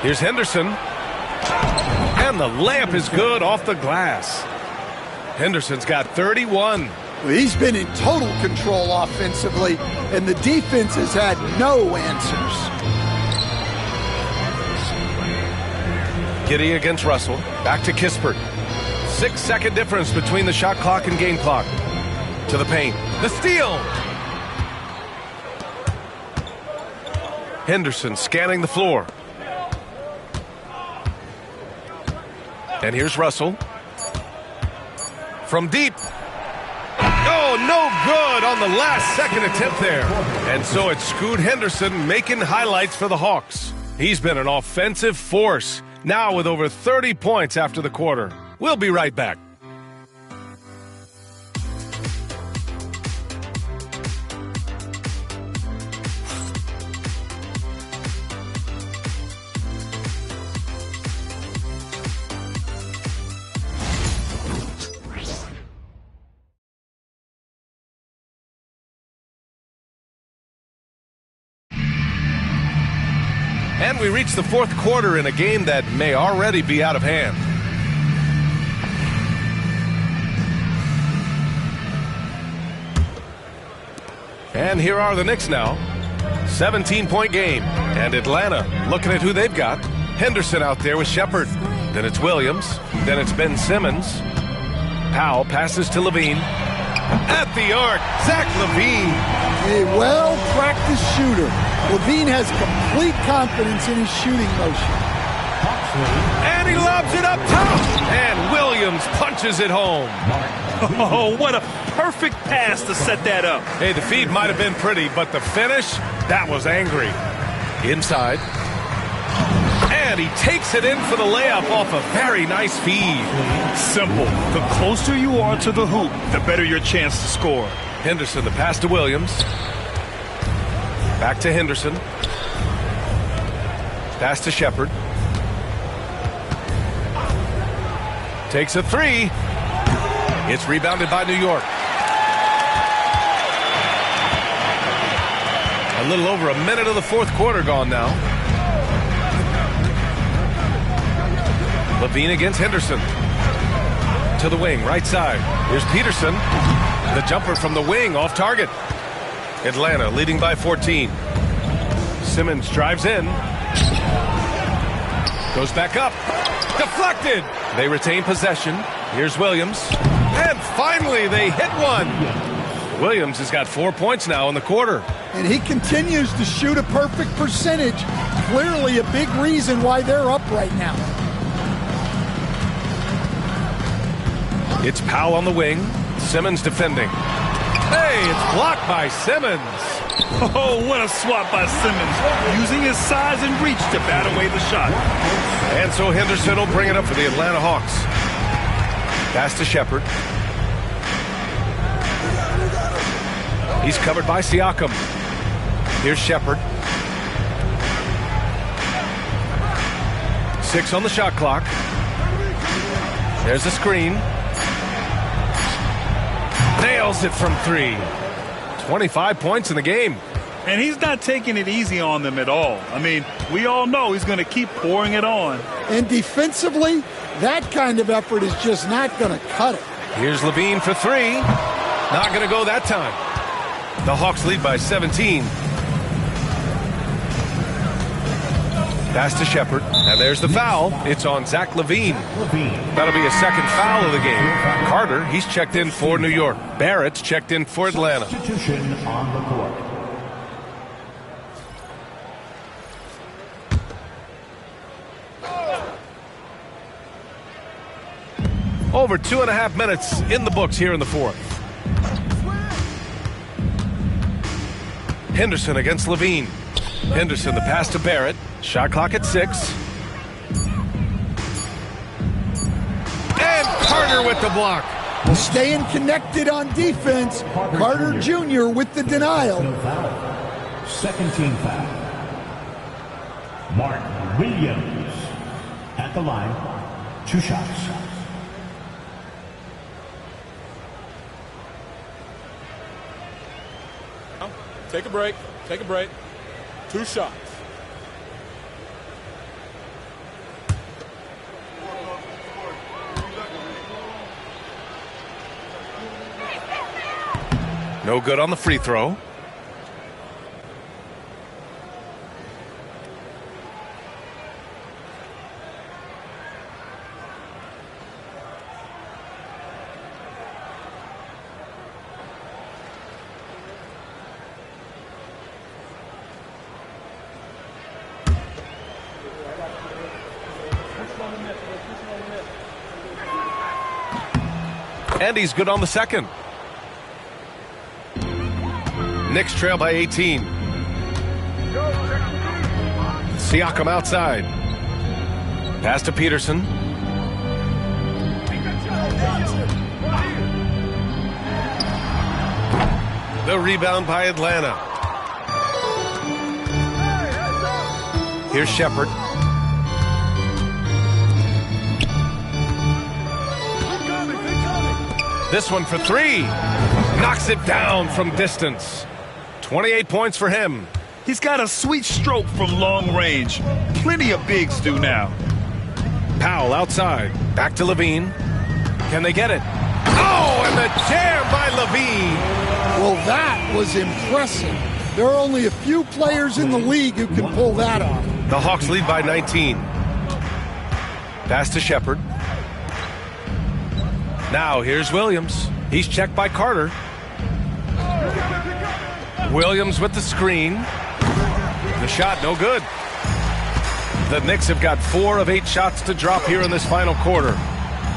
Here's Henderson. And the layup is good off the glass. Henderson's got 31. Well, he's been in total control offensively, and the defense has had no answers. Giddey against Russell. Back to Kispert. 6-second difference between the shot clock and game clock. To the paint. The steal! Henderson scanning the floor. And here's Russell. From deep. Oh, no good on the last second attempt there. And so it's Scoot Henderson making highlights for the Hawks. He's been an offensive force. Now with over 30 points after the quarter. We'll be right back. And we reach the fourth quarter in a game that may already be out of hand. And here are the Knicks now. 17-point game. And Atlanta looking at who they've got. Henderson out there with Shepard. Then it's Williams. Then it's Ben Simmons. Powell passes to Levine. At the arc, Zach Levine. A well-practiced shooter. Levine has complete confidence in his shooting motion. And he lobs it up top. And Williams punches it home. Oh, what a perfect pass to set that up. Hey, the feed might have been pretty, but the finish, that was angry. Inside. And he takes it in for the layup off a very nice feed. Simple. The closer you are to the hoop, the better your chance to score. Henderson, the pass to Williams. Back to Henderson. Pass to Shepard. Takes a three. It's rebounded by New York. A little over a minute of the fourth quarter gone now. Levine against Henderson. to the wing, right side. Here's Peterson. The jumper from the wing, off target. Atlanta leading by 14. Simmons drives in. Goes back up. Deflected. They retain possession. Here's Williams. And finally, they hit one. Williams has got 4 points now in the quarter. And he continues to shoot a perfect percentage. Clearly a big reason why they're up right now. It's Powell on the wing. Simmons defending. Hey, it's blocked by Simmons. Oh, what a swat by Simmons, using his size and reach to bat away the shot. And so Henderson will bring it up for the Atlanta Hawks. Pass to Shepard. He's covered by Siakam. Here's Shepard. 6 on the shot clock. There's a screen. Nails it from 3. 25 points in the game. And he's not taking it easy on them at all. I mean, we all know he's going to keep pouring it on. And defensively, that kind of effort is just not going to cut it. Here's Levine for 3. Not going to go that time. The Hawks lead by 17. Pass to Shepard. And there's the foul. It's on Zach Levine. That'll be a second foul of the game. Carter, he's checked in for New York. Barrett's checked in for Atlanta. Substitution on the court. Over 2.5 minutes in the books here in the fourth. Henderson against Levine. Henderson, the pass to Barrett. Shot clock at 6. And Carter with the block. Staying connected on defense. Carter Jr. with the denial. No foul. Second team foul. Mark Williams at the line. 2 shots. Take a break. Take a break. 2 shots. No good on the free throw. And he's good on the second. Knicks trail by 18. Siakam outside. Pass to Peterson. The rebound by Atlanta. Here's Shepard. This one for 3. Knocks it down from distance. 28 points for him. He's got a sweet stroke from long range. Plenty of bigs do now. Powell outside. Back to Levine. Can they get it? Oh, and the jam by Levine. Well, that was impressive. There are only a few players in the league who can pull that off. The Hawks lead by 19. Pass to Shepard. Now here's Williams. He's checked by Carter. Williams with the screen. The shot no good. The Knicks have got 4 of 8 shots to drop here in this final quarter.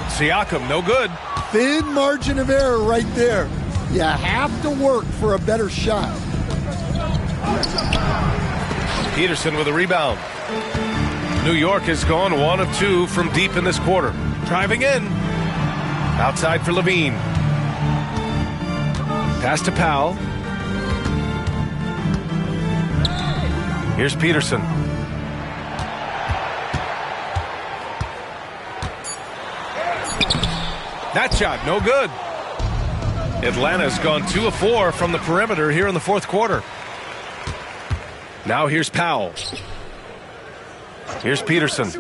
Siakam no good. Thin margin of error right there. You have to work for a better shot. Peterson with a rebound. New York has gone 1 of 2 from deep in this quarter. Driving in. Outside for Levine. Pass to Powell. Here's Peterson. That shot, no good. Atlanta's gone 2 of 4 from the perimeter here in the fourth quarter. Now here's Powell. Here's Peterson.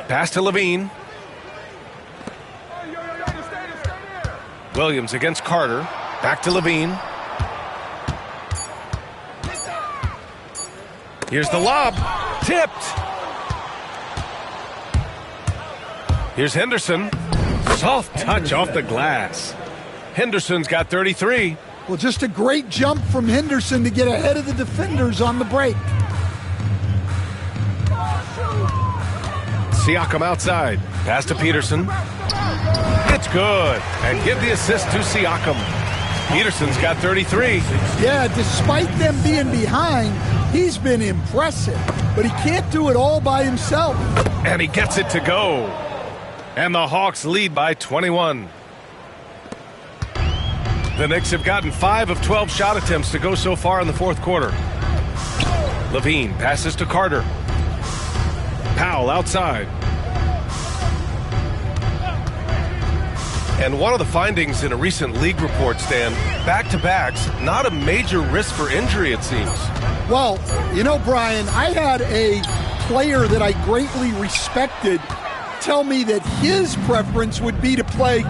Pass to Levine. Williams against Carter. Back to Levine. Here's the lob. Tipped. Here's Henderson. Soft touch off the glass. Henderson's got 33. Well, just a great jump from Henderson to get ahead of the defenders on the break. Siakam outside. Pass to Peterson. It's good. And give the assist to Siakam. Peterson's got 33. Yeah, despite them being behind, he's been impressive. But he can't do it all by himself. And he gets it to go. And the Hawks lead by 21. The Knicks have gotten 5 of 12 shot attempts to go so far in the fourth quarter. Levine passes to Carter. Powell outside. And one of the findings in a recent league report, Stan, back-to-backs, not a major risk for injury, it seems. Well, you know, Brian, I had a player that I greatly respected tell me that his preference would be to play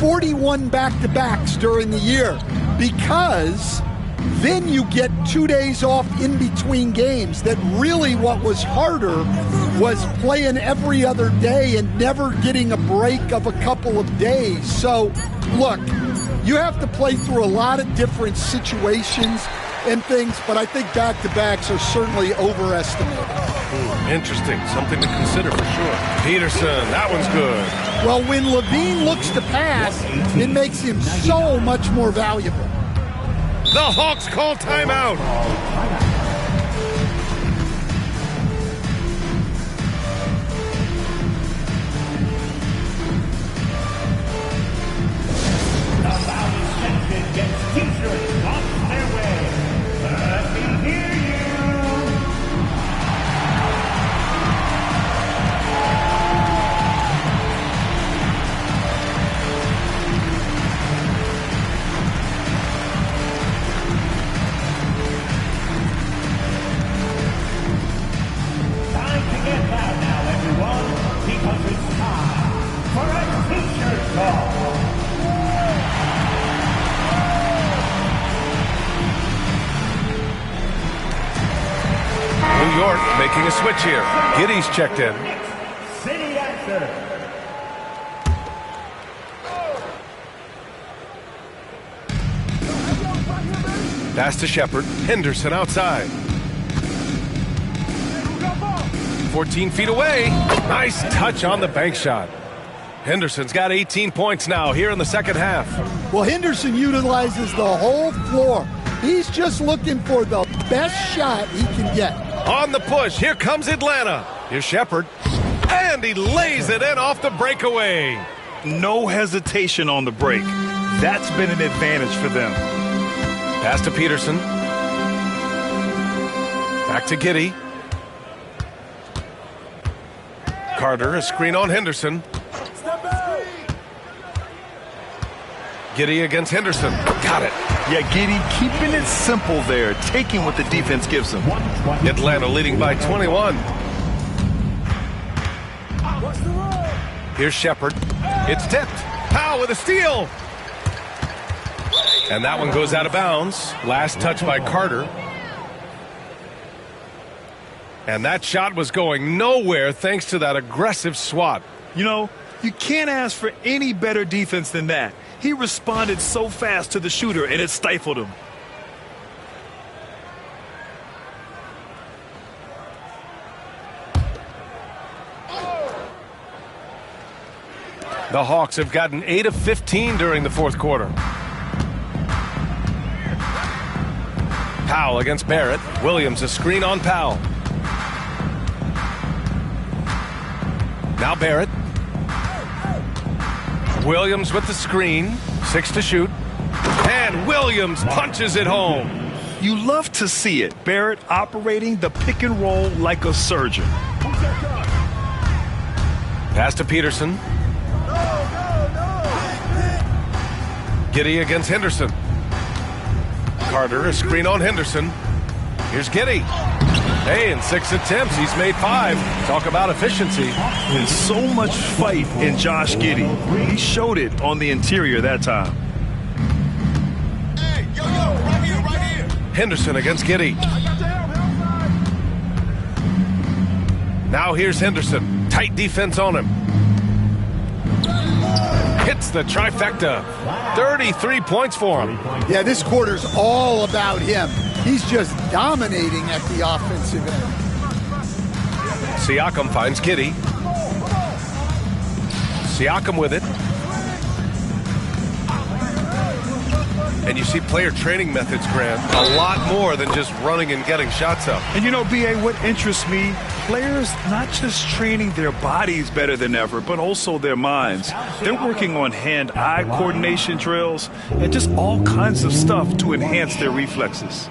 41 back-to-backs during the year because then you get 2 days off in between games. That really what was harder was playing every other day and never getting a break of a couple of days. So, look, you have to play through a lot of different situations and things, but I think back-to-backs are certainly overestimated. Interesting. Something to consider for sure. Peterson, that one's good. Well, when Levine looks to pass, it makes him so much more valuable. The Hawks call timeout. The Valley Central gets t-shirts on their way. Let me hear you. Time to get loud now, everyone, because it's time for a t-shirt call. New York making a switch here. Giddey's checked in. City answer. Pass to Shepard. Henderson outside. 14 feet away. Nice touch on the bank shot. Henderson's got 18 points now here in the second half. Well, Henderson utilizes the whole floor. He's just looking for the best shot he can get. On the push, here comes Atlanta. Here's Shepard. And he lays it in off the breakaway. No hesitation on the break. That's been an advantage for them. Pass to Peterson. Back to Giddey. Carter, a screen on Henderson. Giddey against Henderson. Got it. Yeah, Giddey keeping it simple there, taking what the defense gives him. Atlanta leading by 21. Here's Shepard. It's tipped. Powell with a steal. And that one goes out of bounds. Last touch by Carter. And that shot was going nowhere thanks to that aggressive swat. You know, you can't ask for any better defense than that. He responded so fast to the shooter, and it stifled him. The Hawks have gotten 8 of 15 during the fourth quarter. Powell against Barrett. Williams a screen on Powell. Now Barrett. Williams with the screen. 6 to shoot. And Williams punches it home. You love to see it. Barrett operating the pick and roll like a surgeon. Pass to Peterson. Giddey against Henderson. Carter, a screen on Henderson. Here's Giddey. Hey, in 6 attempts, he's made 5. Talk about efficiency. And so much fight in Josh Giddey. He showed it on the interior that time. Hey, yo, right here, right here. Henderson against Giddey. Now here's Henderson. Tight defense on him. Hits the trifecta. 33 points for him. Yeah, this quarter's all about him. He's just dominating at the offensive end. Siakam finds Giddey. Siakam with it. And you see player training methods, Grant, a lot more than just running and getting shots up. And you know, B.A., what interests me, players not just training their bodies better than ever, but also their minds. They're working on hand-eye coordination drills and just all kinds of stuff to enhance their reflexes.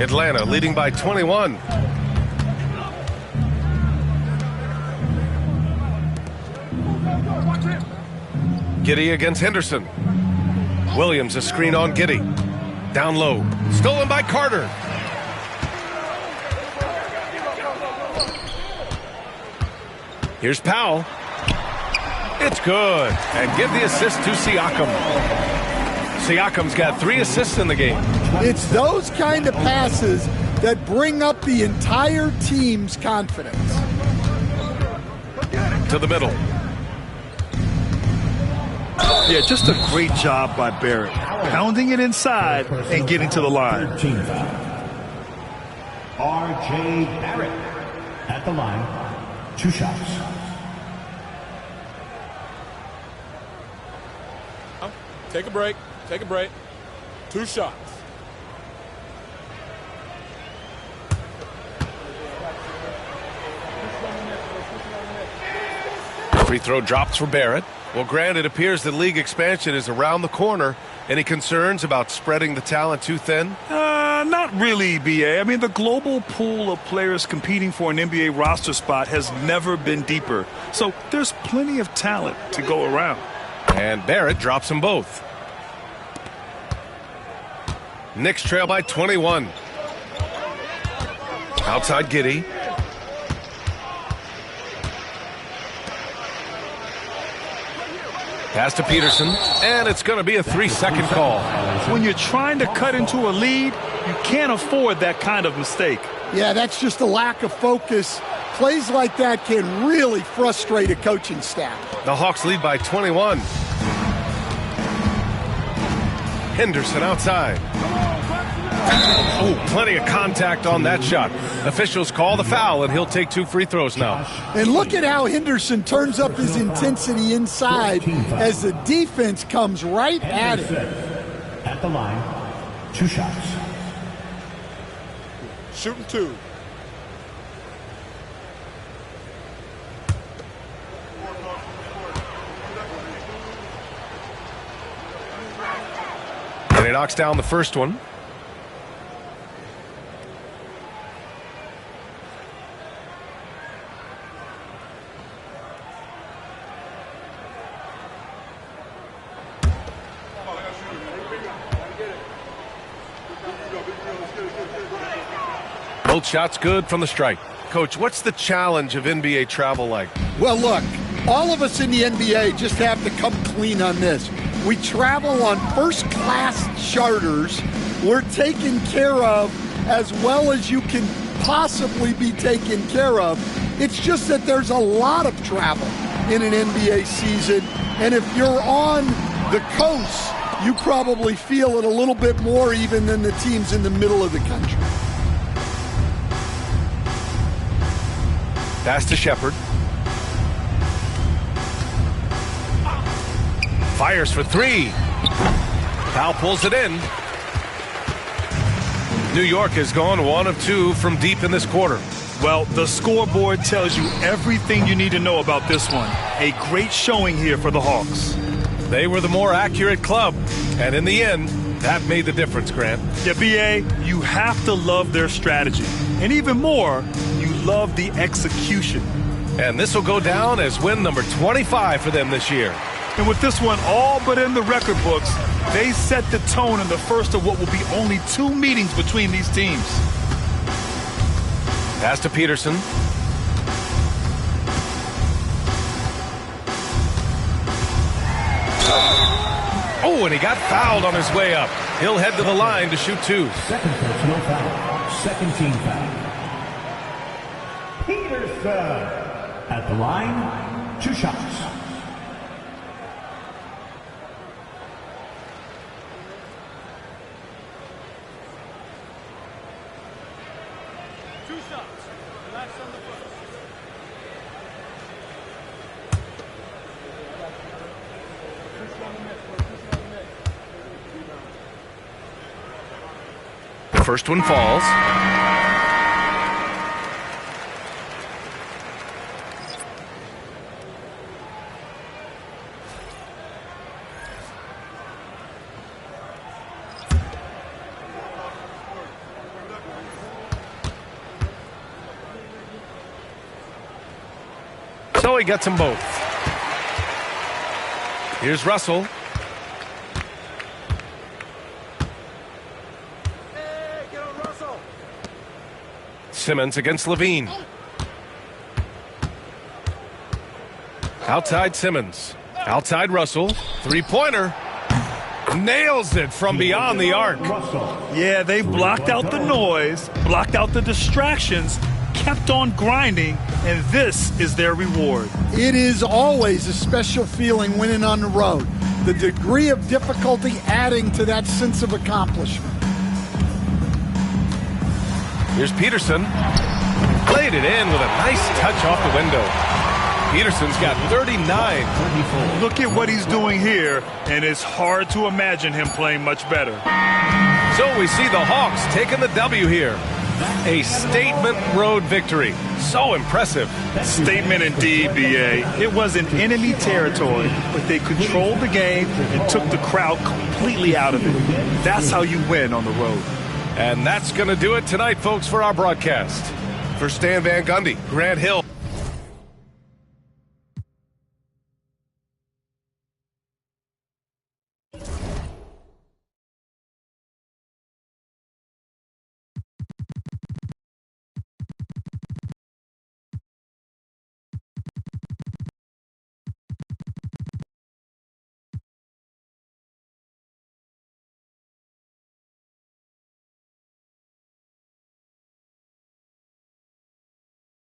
Atlanta leading by 21. Giddey against Henderson. Williams a screen on Giddey. Down low. Stolen by Carter. Here's Powell. It's good. And give the assist to Siakam. Siakam's got 3 assists in the game. It's those kind of passes that bring up the entire team's confidence. To the middle. Yeah, just a great job by Barrett. Pounding it inside and getting to the line. R.J. Barrett at the line. 2 shots. Take a break. Take a break. 2 shots. Free throw drops for Barrett. Well, Grant, it appears that league expansion is around the corner. Any concerns about spreading the talent too thin? Not really, B.A. I mean, the global pool of players competing for an NBA roster spot has never been deeper. So there's plenty of talent to go around. And Barrett drops them both. Knicks trail by 21. Outside Giddey. Pass to Peterson, and it's going to be a 3-second call. When you're trying to cut into a lead, you can't afford that kind of mistake. Yeah, that's just a lack of focus. Plays like that can really frustrate a coaching staff. The Hawks lead by 21. Henderson outside. Oh, plenty of contact on that shot. Officials call the foul, and he'll take 2 free throws now. And look at how Henderson turns up his intensity inside as the defense comes right at him. At the line, 2 shots. Shooting 2. And he knocks down the first one. Both shots good from the strike. Coach, what's the challenge of NBA travel like? Well, look, all of us in the NBA just have to come clean on this. We travel on first-class charters. We're taken care of as well as you can possibly be taken care of. It's just that there's a lot of travel in an NBA season, and if you're on the coast, you probably feel it a little bit more even than the teams in the middle of the country. Pass to Shepard. Fires for 3. Powell pulls it in. New York has gone 1 of 2 from deep in this quarter. Well, the scoreboard tells you everything you need to know about this one. A great showing here for the Hawks. They were the more accurate club, and in the end, that made the difference, Grant. Yeah, B.A., you have to love their strategy. And even more, you love the execution. And this will go down as win number 25 for them this year. And with this one all but in the record books, they set the tone in the first of what will be only 2 meetings between these teams. Pass to Peterson. Oh, and he got fouled on his way up. He'll head to the line to shoot 2. Second personal foul. Second team foul. Peterson at the line, 2 shots. First one falls. So he gets them both. Here's Russell. Simmons against Levine. Outside Simmons. Outside Russell. 3-pointer. Nails it from beyond the arc. Yeah, they blocked out the noise, blocked out the distractions, kept on grinding, and this is their reward. It is always a special feeling winning on the road. The degree of difficulty adding to that sense of accomplishment. Here's Peterson. Played it in with a nice touch off the window. Peterson's got 39. Look at what he's doing here, and it's hard to imagine him playing much better. So we see the Hawks taking the W here. A statement road victory. So impressive. Statement indeed, B.A. It was in enemy territory, but they controlled the game and took the crowd completely out of it. That's how you win on the road. And that's going to do it tonight, folks, for our broadcast. For Stan Van Gundy, Grant Hill.